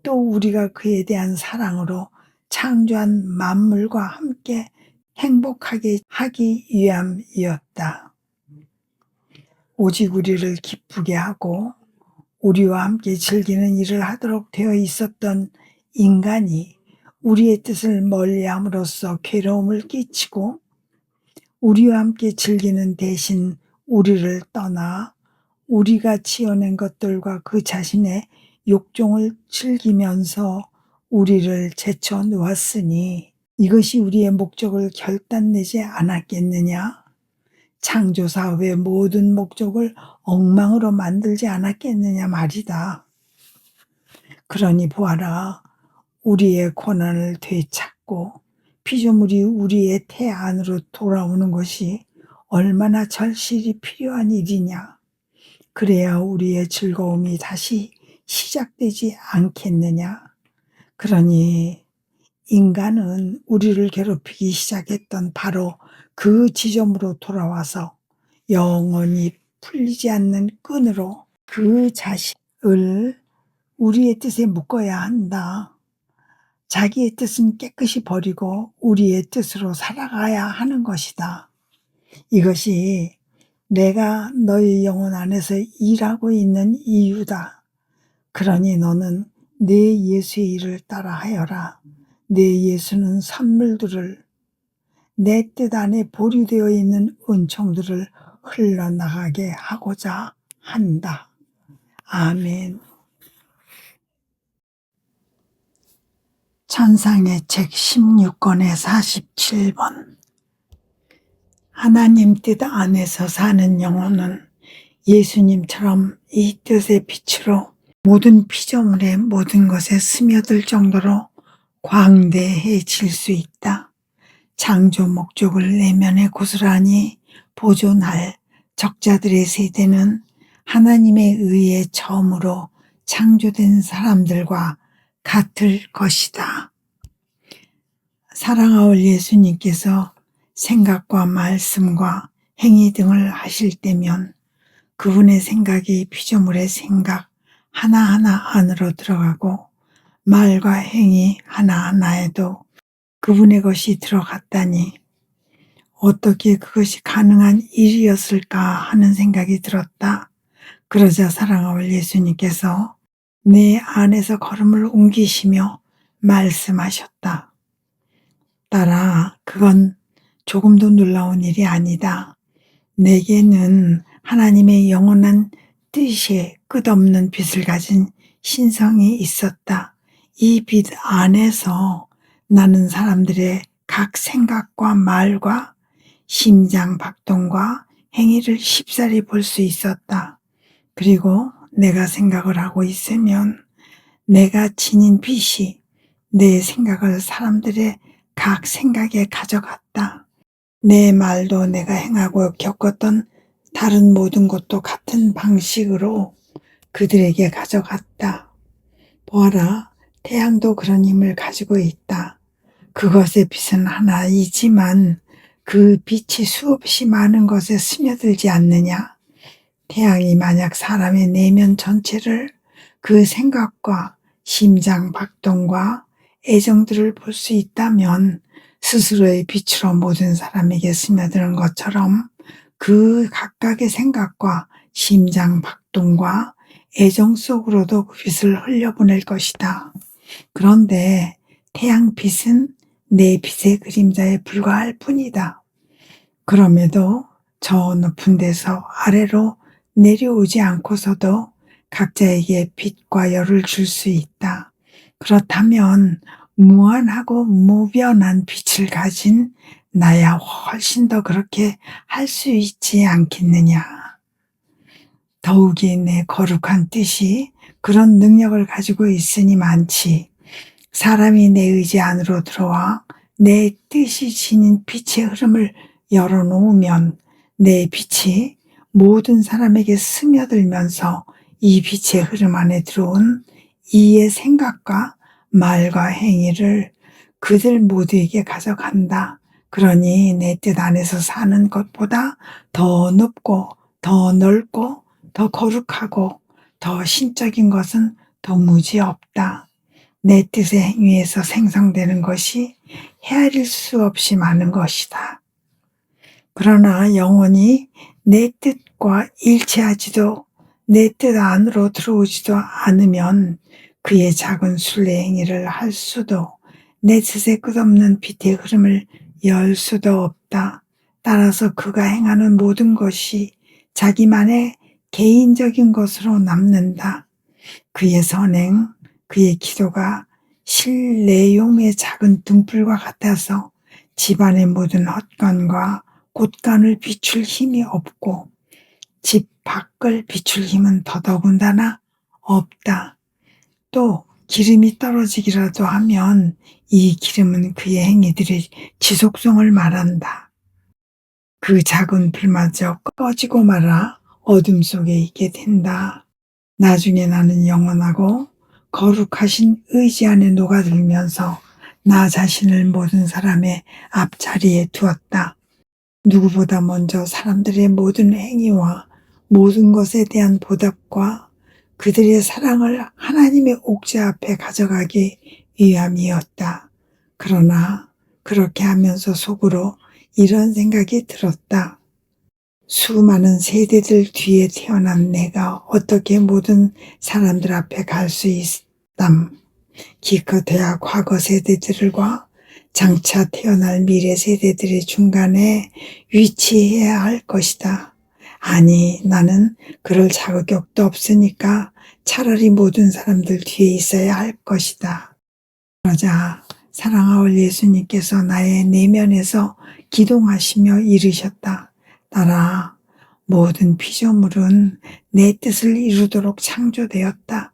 또 우리가 그에 대한 사랑으로 창조한 만물과 함께 행복하게 하기 위함이었다. 오직 우리를 기쁘게 하고 우리와 함께 즐기는 일을 하도록 되어 있었던 인간이 우리의 뜻을 멀리함으로써 괴로움을 끼치고 우리와 함께 즐기는 대신 우리를 떠나 우리가 지어낸 것들과 그 자신의 욕종을 즐기면서 우리를 제쳐 놓았으니 이것이 우리의 목적을 결단내지 않았겠느냐? 창조 사업의 모든 목적을 엉망으로 만들지 않았겠느냐 말이다. 그러니 보아라, 우리의 고난을 되찾고 피조물이 우리의 태 안으로 돌아오는 것이 얼마나 절실히 필요한 일이냐. 그래야 우리의 즐거움이 다시 시작되지 않겠느냐. 그러니 인간은 우리를 괴롭히기 시작했던 바로 그 지점으로 돌아와서 영원히 풀리지 않는 끈으로 그 자식을 우리의 뜻에 묶어야 한다. 자기의 뜻은 깨끗이 버리고 우리의 뜻으로 살아가야 하는 것이다. 이것이 내가 너의 영혼 안에서 일하고 있는 이유다. 그러니 너는 내 예수의 일을 따라하여라. 내 예수는 선물들을 내 뜻 안에 보류되어 있는 은총들을 흘러나가게 하고자 한다. 아멘. 찬상의 책 16권의 47번. 하나님 뜻 안에서 사는 영혼은 예수님처럼 이 뜻의 빛으로 모든 피조물의 모든 것에 스며들 정도로 광대해질 수 있다. 창조 목적을 내면에 고스란히 보존할 적자들의 세대는 하나님의 의에 처음으로 창조된 사람들과 같을 것이다. 사랑하올 예수님께서 생각과 말씀과 행위 등을 하실 때면 그분의 생각이 피조물의 생각 하나하나 안으로 들어가고 말과 행위 하나하나에도 그분의 것이 들어갔다니 어떻게 그것이 가능한 일이었을까 하는 생각이 들었다. 그러자 사랑하올 예수님께서 내 안에서 걸음을 옮기시며 말씀하셨다. 딸아, 그건 조금도 놀라운 일이 아니다. 내게는 하나님의 영원한 뜻에 끝없는 빛을 가진 신성이 있었다. 이 빛 안에서 나는 사람들의 각 생각과 말과 심장 박동과 행위를 쉽사리 볼 수 있었다. 그리고 내가 생각을 하고 있으면 내가 지닌 빛이 내 생각을 사람들의 각 생각에 가져갔다. 내 말도 내가 행하고 겪었던 다른 모든 것도 같은 방식으로 그들에게 가져갔다. 보아라, 태양도 그런 힘을 가지고 있다. 그것의 빛은 하나이지만 그 빛이 수없이 많은 것에 스며들지 않느냐? 태양이 만약 사람의 내면 전체를 그 생각과 심장 박동과 애정들을 볼 수 있다면 스스로의 빛으로 모든 사람에게 스며드는 것처럼 그 각각의 생각과 심장 박동과 애정 속으로도 그 빛을 흘려보낼 것이다. 그런데 태양빛은 내 빛의 그림자에 불과할 뿐이다. 그럼에도 저 높은 데서 아래로 내려오지 않고서도 각자에게 빛과 열을 줄 수 있다. 그렇다면 무한하고 무변한 빛을 가진 나야 훨씬 더 그렇게 할 수 있지 않겠느냐. 더욱이 내 거룩한 뜻이 그런 능력을 가지고 있으니 많지. 사람이 내 의지 안으로 들어와 내 뜻이 지닌 빛의 흐름을 열어놓으면 내 빛이 모든 사람에게 스며들면서 이 빛의 흐름 안에 들어온 이의 생각과 말과 행위를 그들 모두에게 가져간다. 그러니 내 뜻 안에서 사는 것보다 더 높고 더 넓고 더 거룩하고 더 신적인 것은 도무지 없다. 내 뜻의 행위에서 생성되는 것이 헤아릴 수 없이 많은 것이다. 그러나 영혼이 내 뜻과 일치하지도 내 뜻 안으로 들어오지도 않으면 그의 작은 순례 행위를 할 수도 내 뜻의 끝없는 빛의 흐름을 열 수도 없다. 따라서 그가 행하는 모든 것이 자기만의 개인적인 것으로 남는다. 그의 선행, 그의 기도가 실내용의 작은 등불과 같아서 집안의 모든 헛간과 곳간을 비출 힘이 없고 집 밖을 비출 힘은 더더군다나 없다. 또 기름이 떨어지기라도 하면 이 기름은 그의 행위들의 지속성을 말한다. 그 작은 불마저 꺼지고 말아 어둠 속에 있게 된다. 나중에 나는 영원하고 거룩하신 의지 안에 녹아들면서 나 자신을 모든 사람의 앞자리에 두었다. 누구보다 먼저 사람들의 모든 행위와 모든 것에 대한 보답과 그들의 사랑을 하나님의 옥죄 앞에 가져가기 위함이었다. 그러나 그렇게 하면서 속으로 이런 생각이 들었다. 수많은 세대들 뒤에 태어난 내가 어떻게 모든 사람들 앞에 갈 수 있담. 기껏해야 과거 세대들과 장차 태어날 미래 세대들의 중간에 위치해야 할 것이다. 아니, 나는 그럴 자격도 없으니까 차라리 모든 사람들 뒤에 있어야 할 것이다. 그러자 사랑하올 예수님께서 나의 내면에서 기동하시며 이르셨다. 딸아, 모든 피조물은 내 뜻을 이루도록 창조되었다.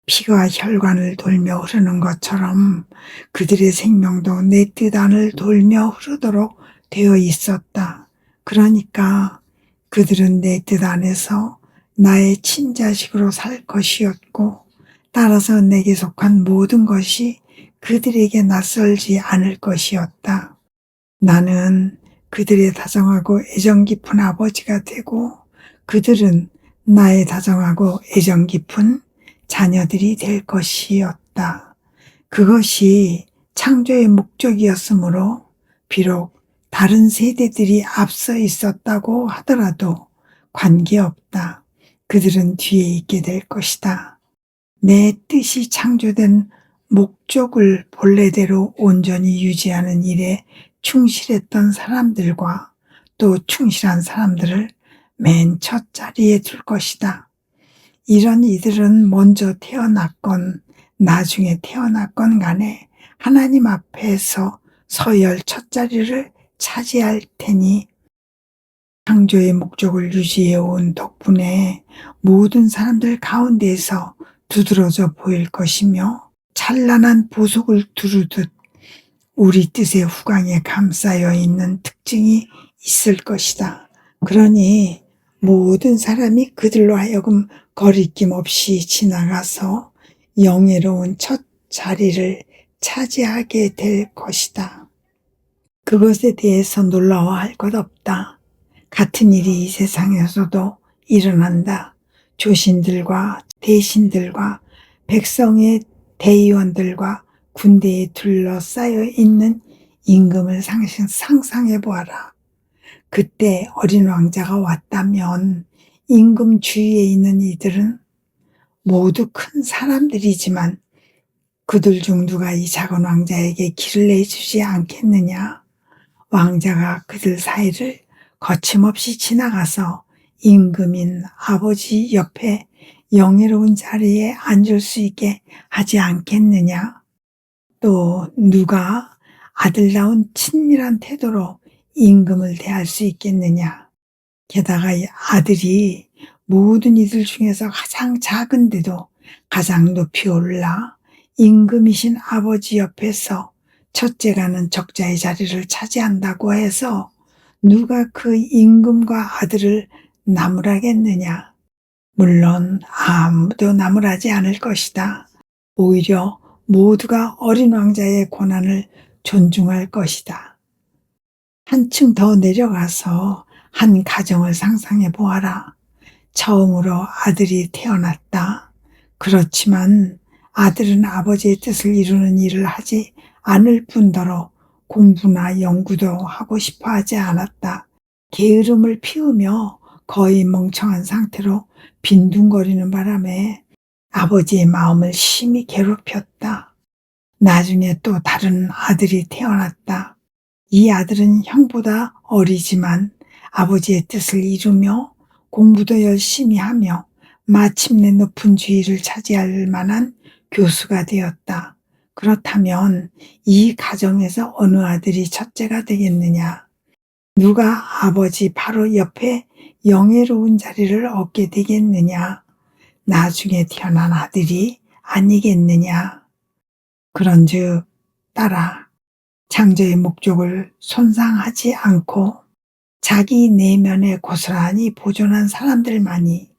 피가 혈관을 돌며 흐르는 것처럼 그들의 생명도 내 뜻 안을 돌며 흐르도록 되어 있었다. 그러니까 그들은 내 뜻 안에서 나의 친자식으로 살 것이었고, 따라서 내게 속한 모든 것이 그들에게 낯설지 않을 것이었다. 나는 그들의 다정하고 애정 깊은 아버지가 되고, 그들은 나의 다정하고 애정 깊은 자녀들이 될 것이었다. 그것이 창조의 목적이었으므로 비록 다른 세대들이 앞서 있었다고 하더라도 관계없다. 그들은 뒤에 있게 될 것이다. 내 뜻이 창조된 목적을 본래대로 온전히 유지하는 일에 충실했던 사람들과 또 충실한 사람들을 맨 첫 자리에 둘 것이다. 이런 이들은 먼저 태어났건 나중에 태어났건 간에 하나님 앞에서 서열 첫 자리를 차지할 테니 창조의 목적을 유지해온 덕분에 모든 사람들 가운데에서 두드러져 보일 것이며 찬란한 보석을 두르듯 우리 뜻의 후광에 감싸여 있는 특징이 있을 것이다. 그러니 모든 사람이 그들로 하여금 거리낌 없이 지나가서 영예로운 첫 자리를 차지하게 될 것이다. 그것에 대해서 놀라워할 것 없다. 같은 일이 이 세상에서도 일어난다. 조신들과 대신들과 백성의 대의원들과 군대에 둘러싸여 있는 임금을 상상해 보아라. 그때 어린 왕자가 왔다면 임금 주위에 있는 이들은 모두 큰 사람들이지만 그들 중 누가 이 작은 왕자에게 길을 내주지 않겠느냐? 왕자가 그들 사이를 거침없이 지나가서 임금인 아버지 옆에 영예로운 자리에 앉을 수 있게 하지 않겠느냐? 또 누가 아들다운 친밀한 태도로 임금을 대할 수 있겠느냐? 게다가 이 아들이 모든 이들 중에서 가장 작은데도 가장 높이 올라 임금이신 아버지 옆에서 첫째가는 적자의 자리를 차지한다고 해서 누가 그 임금과 아들을 나무라겠느냐? 물론 아무도 나무라지 않을 것이다. 오히려 모두가 어린 왕자의 고난을 존중할 것이다. 한층 더 내려가서 한 가정을 상상해 보아라. 처음으로 아들이 태어났다. 그렇지만 아들은 아버지의 뜻을 이루는 일을 하지 않을 뿐더러 공부나 연구도 하고 싶어 하지 않았다. 게으름을 피우며 거의 멍청한 상태로 빈둥거리는 바람에 아버지의 마음을 심히 괴롭혔다. 나중에 또 다른 아들이 태어났다. 이 아들은 형보다 어리지만 아버지의 뜻을 이루며 공부도 열심히 하며 마침내 높은 지위를 차지할 만한 교수가 되었다. 그렇다면 이 가정에서 어느 아들이 첫째가 되겠느냐? 누가 아버지 바로 옆에 영예로운 자리를 얻게 되겠느냐? 나중에 태어난 아들이 아니겠느냐? 그런즉 따라 창조의 목적을 손상하지 않고 자기 내면에 고스란히 보존한 사람들만이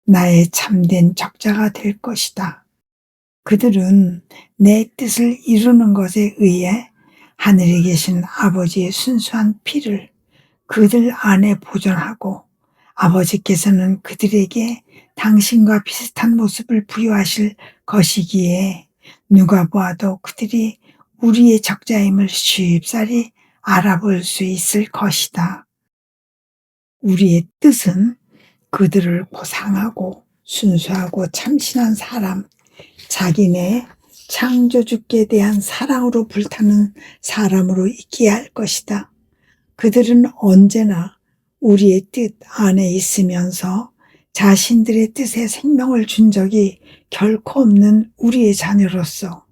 나의 참된 적자가 될 것이다. 그들은 내 뜻을 이루는 것에 의해 하늘에 계신 아버지의 순수한 피를 그들 안에 보존하고 아버지께서는 그들에게 당신과 비슷한 모습을 부여하실 것이기에 누가 보아도 그들이 우리의 적자임을 쉽사리 알아볼 수 있을 것이다. 우리의 뜻은 그들을 고상하고 순수하고 참신한 사람, 자기네 창조주께 대한 사랑으로 불타는 사람으로 있게 할 것이다. 그들은 언제나 우리의 뜻 안에 있으면서 자신들의 뜻에 생명을 준 적이 결코 없는 우리의 자녀로서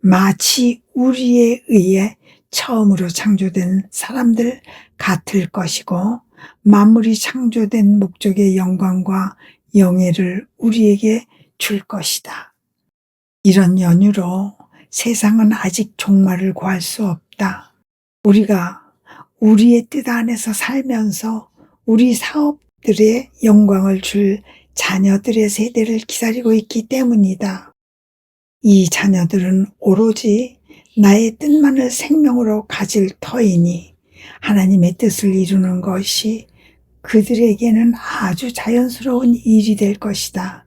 마치 우리에 의해 처음으로 창조된 사람들 같을 것이고 만물이 창조된 목적의 영광과 영예를 우리에게 줄 것이다. 이런 연유로 세상은 아직 종말을 구할 수 없다. 우리가 우리의 뜻 안에서 살면서 우리 사업들의 영광을 줄 자녀들의 세대를 기다리고 있기 때문이다. 이 자녀들은 오로지 나의 뜻만을 생명으로 가질 터이니 하나님의 뜻을 이루는 것이 그들에게는 아주 자연스러운 일이 될 것이다.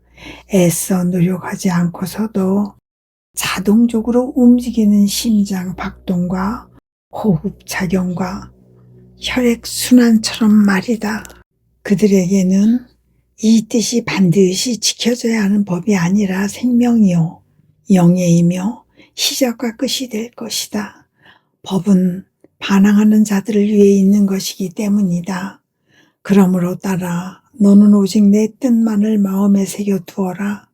애써 노력하지 않고서도 자동적으로 움직이는 심장 박동과 호흡 작용과 혈액순환처럼 말이다. 그들에게는 이 뜻이 반드시 지켜져야 하는 법이 아니라 생명이요 영예이며 시작과 끝이 될 것이다. 법은 반항하는 자들을 위해 있는 것이기 때문이다. 그러므로 따라 너는 오직 내 뜻만을 마음에 새겨 두어라.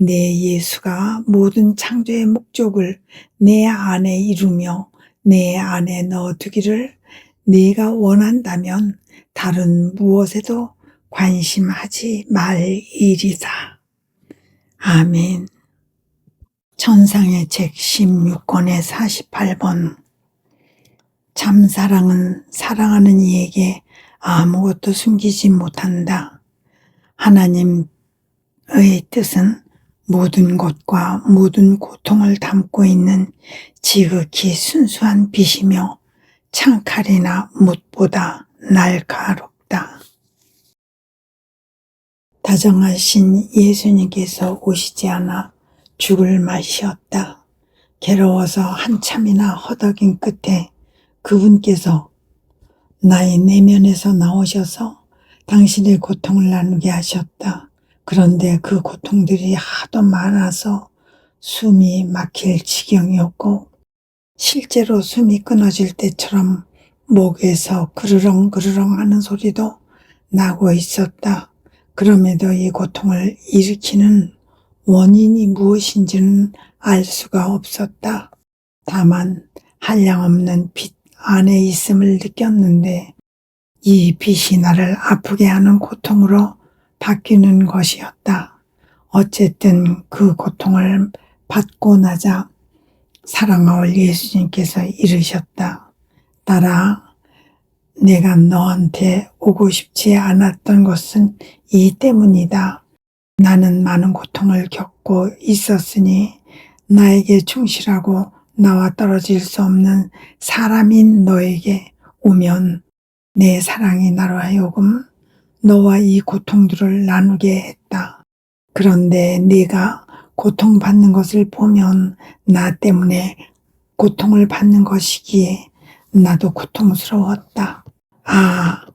내 예수가 모든 창조의 목적을 내 안에 이루며 내 안에 넣어두기를 네가 원한다면 다른 무엇에도 관심하지 말 일이다. 아멘. 천상의 책 16권의 48번. 참사랑은 사랑하는 이에게 아무것도 숨기지 못한다. 하나님의 뜻은 모든 것과 모든 고통을 담고 있는 지극히 순수한 빛이며 창칼이나 못보다 날카롭다. 다정하신 예수님께서 오시지 않아 죽을 맛이었다. 괴로워서 한참이나 허덕인 끝에 그분께서 나의 내면에서 나오셔서 당신의 고통을 나누게 하셨다. 그런데 그 고통들이 하도 많아서 숨이 막힐 지경이었고 실제로 숨이 끊어질 때처럼 목에서 그르렁그르렁 하는 소리도 나고 있었다. 그럼에도 이 고통을 일으키는 원인이 무엇인지는 알 수가 없었다. 다만 한량없는 빛 안에 있음을 느꼈는데 이 빛이 나를 아프게 하는 고통으로 바뀌는 것이었다. 어쨌든 그 고통을 받고 나자 사랑하올 예수님께서 이르셨다. 딸아, 내가 너한테 오고 싶지 않았던 것은 이 때문이다. 나는 많은 고통을 겪고 있었으니 나에게 충실하고 나와 떨어질 수 없는 사람인 너에게 오면 내 사랑이 나로 하여금 너와 이 고통들을 나누게 했다. 그런데 네가 고통받는 것을 보면 나 때문에 고통을 받는 것이기에 나도 고통스러웠다. 아,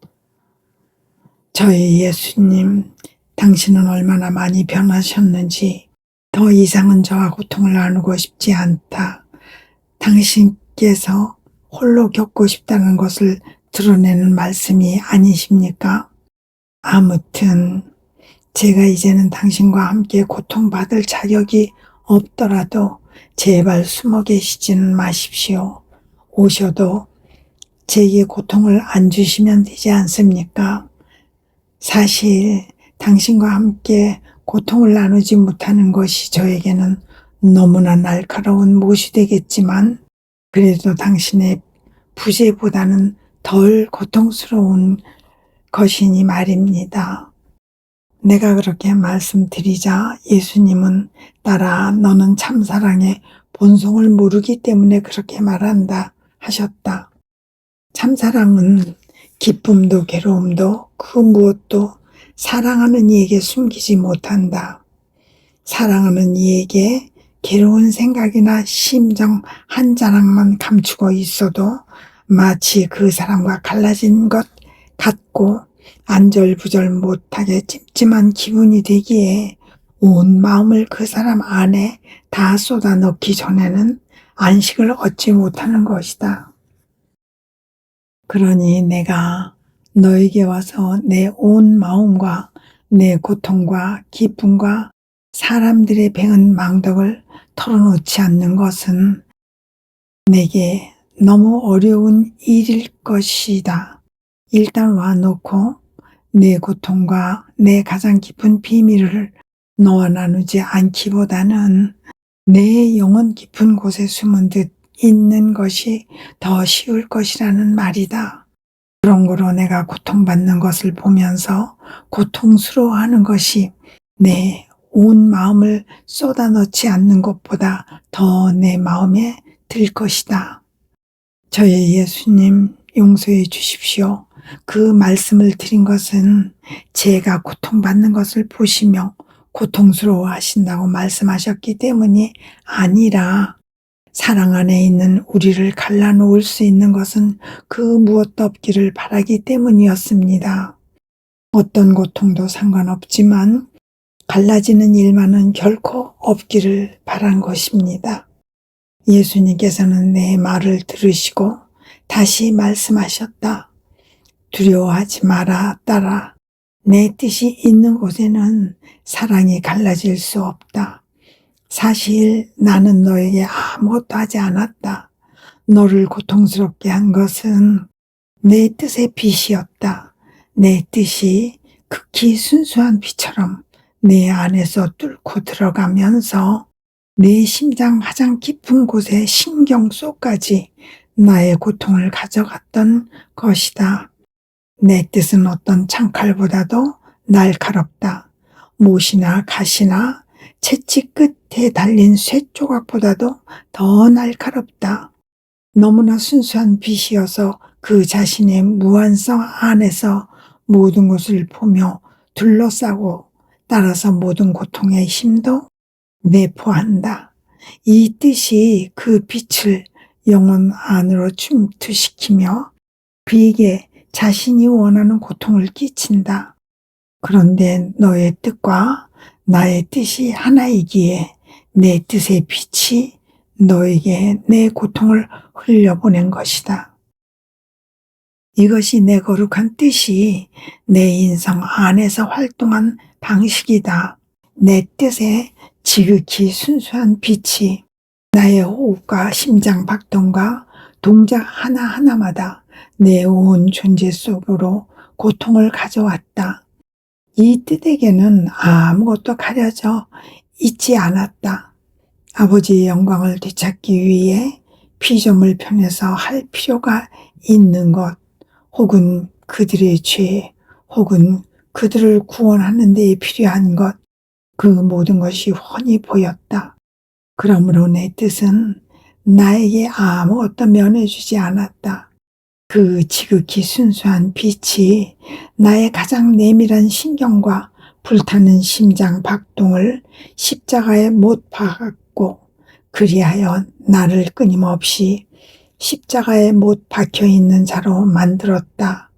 저의 예수님, 당신은 얼마나 많이 변하셨는지 더 이상은 저와 고통을 나누고 싶지 않다. 당신께서 홀로 겪고 싶다는 것을 드러내는 말씀이 아니십니까? 아무튼 제가 이제는 당신과 함께 고통받을 자격이 없더라도 제발 숨어 계시지는 마십시오. 오셔도 제게 고통을 안 주시면 되지 않습니까? 사실 당신과 함께 고통을 나누지 못하는 것이 저에게는 너무나 날카로운 못이 되겠지만 그래도 당신의 부재보다는 덜 고통스러운 것이니 말입니다. 내가 그렇게 말씀드리자 예수님은 따라 너는 참사랑의 본성을 모르기 때문에 그렇게 말한다 하셨다. 참사랑은 기쁨도 괴로움도 그 무엇도 사랑하는 이에게 숨기지 못한다. 사랑하는 이에게 괴로운 생각이나 심정 한 자락만 감추고 있어도 마치 그 사람과 갈라진 것 같고 안절부절 못하게 찜찜한 기분이 되기에 온 마음을 그 사람 안에 다 쏟아 넣기 전에는 안식을 얻지 못하는 것이다. 그러니 내가 너에게 와서 내 온 마음과 내 고통과 기쁨과 사람들의 배은 망덕을 털어놓지 않는 것은 내게 너무 어려운 일일 것이다. 일단 와놓고 내 고통과 내 가장 깊은 비밀을 너와 나누지 않기보다는 내 영혼 깊은 곳에 숨은 듯 있는 것이 더 쉬울 것이라는 말이다. 그런 거로 내가 고통받는 것을 보면서 고통스러워하는 것이 내 온 마음을 쏟아넣지 않는 것보다 더 내 마음에 들 것이다. 저의 예수님 용서해 주십시오. 그 말씀을 드린 것은 제가 고통받는 것을 보시며 고통스러워 하신다고 말씀하셨기 때문이 아니라 사랑 안에 있는 우리를 갈라놓을 수 있는 것은 그 무엇도 없기를 바라기 때문이었습니다. 어떤 고통도 상관없지만 갈라지는 일만은 결코 없기를 바란 것입니다. 예수님께서는 내 말을 들으시고 다시 말씀하셨다. 두려워하지 마라, 딸아. 내 뜻이 있는 곳에는 사랑이 갈라질 수 없다. 사실 나는 너에게 아무것도 하지 않았다. 너를 고통스럽게 한 것은 내 뜻의 빛이었다. 내 뜻이 극히 순수한 빛처럼 내 안에서 뚫고 들어가면서 내 심장 가장 깊은 곳의 신경 속까지 나의 고통을 가져갔던 것이다. 내 뜻은 어떤 창칼보다도 날카롭다. 못이나 가시나 채찍 끝에 달린 쇠조각보다도 더 날카롭다. 너무나 순수한 빛이어서 그 자신의 무한성 안에서 모든 것을 보며 둘러싸고 따라서 모든 고통의 힘도 내포한다. 이 뜻이 그 빛을 영혼 안으로 침투시키며 그에게 자신이 원하는 고통을 끼친다. 그런데 너의 뜻과 나의 뜻이 하나이기에 내 뜻의 빛이 너에게 내 고통을 흘려보낸 것이다. 이것이 내 거룩한 뜻이 내 인성 안에서 활동한 방식이다. 내 뜻에 지극히 순수한 빛이 나의 호흡과 심장 박동과 동작 하나하나마다 내 온 존재 속으로 고통을 가져왔다. 이 뜻에게는 아무것도 가려져 있지 않았다. 아버지의 영광을 되찾기 위해 피조물 편에서 할 필요가 있는 것, 혹은 그들의 죄, 혹은 그들을 구원하는 데에 필요한 것, 그 모든 것이 훤히 보였다. 그러므로 내 뜻은 나에게 아무것도 면해주지 않았다. 그 지극히 순수한 빛이 나의 가장 내밀한 신경과 불타는 심장 박동을 십자가에 못 박았고, 그리하여 나를 끊임없이 십자가에 못 박혀있는 자로 만들었다.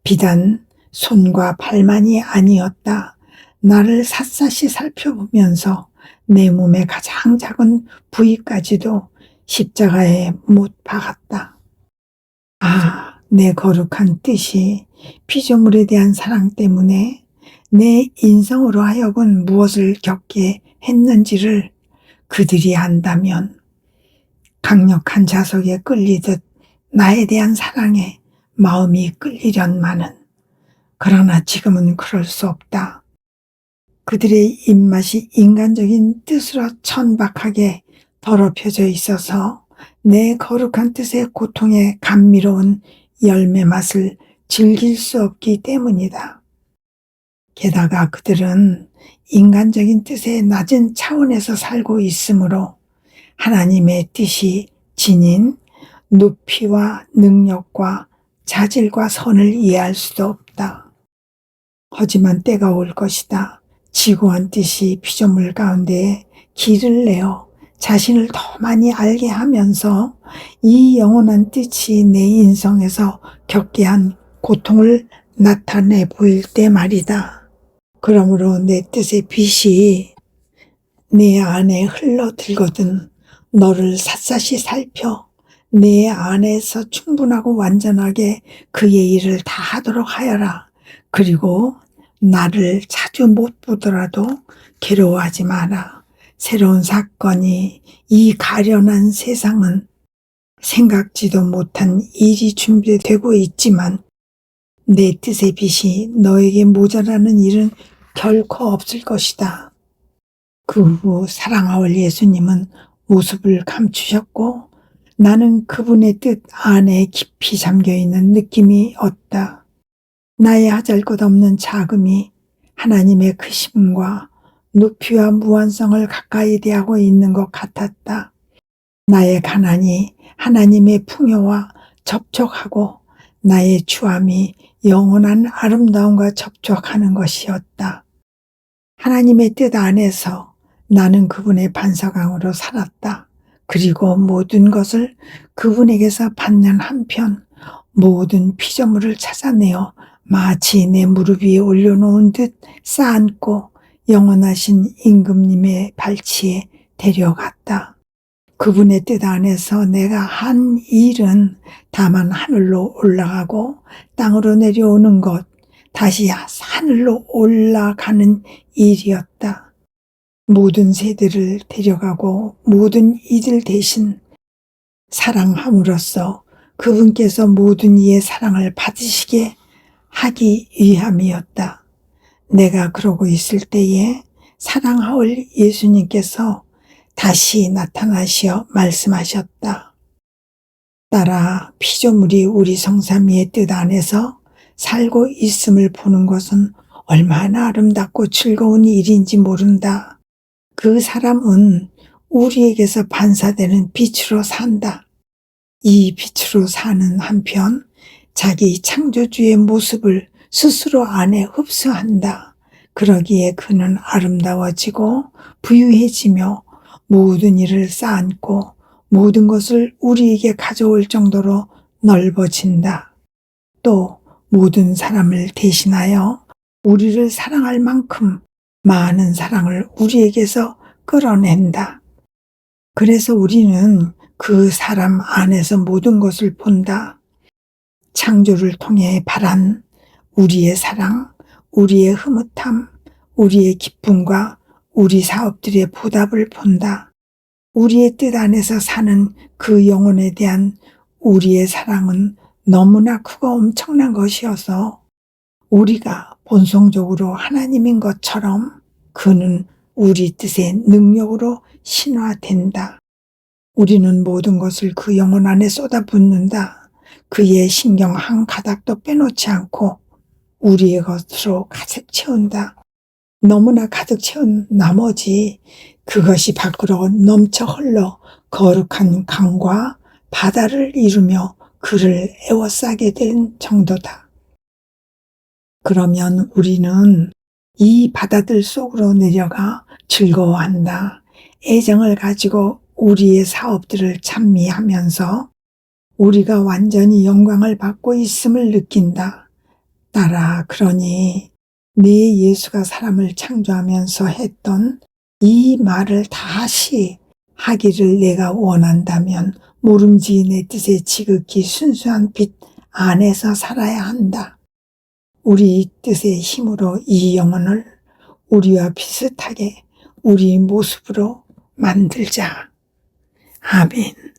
비단 손과 발만이 아니었다. 나를 샅샅이 살펴보면서 내 몸의 가장 작은 부위까지도 십자가에 못 박았다. 아, 내 거룩한 뜻이 피조물에 대한 사랑 때문에 내 인성으로 하여금 무엇을 겪게 했는지를 그들이 안다면 강력한 자석에 끌리듯 나에 대한 사랑에 마음이 끌리련마는, 그러나 지금은 그럴 수 없다. 그들의 입맛이 인간적인 뜻으로 천박하게 더럽혀져 있어서 내 거룩한 뜻의 고통에 감미로운 열매 맛을 즐길 수 없기 때문이다. 게다가 그들은 인간적인 뜻의 낮은 차원에서 살고 있으므로 하나님의 뜻이 지닌 높이와 능력과 자질과 선을 이해할 수도 없다. 하지만 때가 올 것이다. 지고한 뜻이 피조물 가운데 길을 내어 자신을 더 많이 알게 하면서 이 영원한 뜻이 내 인성에서 겪게 한 고통을 나타내 보일 때 말이다. 그러므로 내 뜻의 빛이 내 안에 흘러들거든 너를 샅샅이 살펴 내 안에서 충분하고 완전하게 그의 일을 다 하도록 하여라. 그리고 나를 자주 못 보더라도 괴로워하지 마라. 새로운 사건이 이 가련한 세상은 생각지도 못한 일이 준비되고 있지만 내 뜻의 빛이 너에게 모자라는 일은 결코 없을 것이다. 그 후 사랑하올 예수님은 모습을 감추셨고 나는 그분의 뜻 안에 깊이 잠겨있는 느낌이 없다. 나의 하잘것없는 자금이 하나님의 크심과 높이와 무한성을 가까이 대하고 있는 것 같았다. 나의 가난이 하나님의 풍요와 접촉하고 나의 추함이 영원한 아름다움과 접촉하는 것이었다. 하나님의 뜻 안에서 나는 그분의 반석왕으로 살았다. 그리고 모든 것을 그분에게서 받는 한편 모든 피조물을 찾아내어 마치 내 무릎 위에 올려놓은 듯 쌓아안고 영원하신 임금님의 발치에 데려갔다. 그분의 뜻 안에서 내가 한 일은 다만 하늘로 올라가고 땅으로 내려오는 것, 다시 하늘로 올라가는 일이었다. 모든 세대를 데려가고 모든 이들 대신 사랑함으로써 그분께서 모든 이의 사랑을 받으시게 하기 위함이었다. 내가 그러고 있을 때에 사랑하올 예수님께서 다시 나타나시어 말씀하셨다. 딸아, 피조물이 우리 성삼위의 뜻 안에서 살고 있음을 보는 것은 얼마나 아름답고 즐거운 일인지 모른다. 그 사람은 우리에게서 반사되는 빛으로 산다. 이 빛으로 사는 한편 자기 창조주의 모습을 스스로 안에 흡수한다. 그러기에 그는 아름다워지고 부유해지며 모든 일을 쌓아안고 모든 것을 우리에게 가져올 정도로 넓어진다. 또 모든 사람을 대신하여 우리를 사랑할 만큼 많은 사랑을 우리에게서 끌어낸다. 그래서 우리는 그 사람 안에서 모든 것을 본다. 창조를 통해 발한 우리의 사랑, 우리의 흐뭇함, 우리의 기쁨과 우리 사업들의 보답을 본다. 우리의 뜻 안에서 사는 그 영혼에 대한 우리의 사랑은 너무나 크고 엄청난 것이어서 우리가 본성적으로 하나님인 것처럼 그는 우리 뜻의 능력으로 신화된다. 우리는 모든 것을 그 영혼 안에 쏟아붓는다. 그의 신경 한 가닥도 빼놓지 않고 우리의 것으로 가득 채운다. 너무나 가득 채운 나머지 그것이 밖으로 넘쳐 흘러 거룩한 강과 바다를 이루며 그를 에워싸게 된 정도다. 그러면 우리는 이 바다들 속으로 내려가 즐거워한다. 애정을 가지고 우리의 사업들을 찬미하면서 우리가 완전히 영광을 받고 있음을 느낀다. 딸아, 그러니 네 예수가 사람을 창조하면서 했던 이 말을 다시 하기를 내가 원한다면 모름지기 내 뜻에 지극히 순수한 빛 안에서 살아야 한다. 우리 뜻의 힘으로 이 영혼을 우리와 비슷하게 우리 모습으로 만들자. 아멘.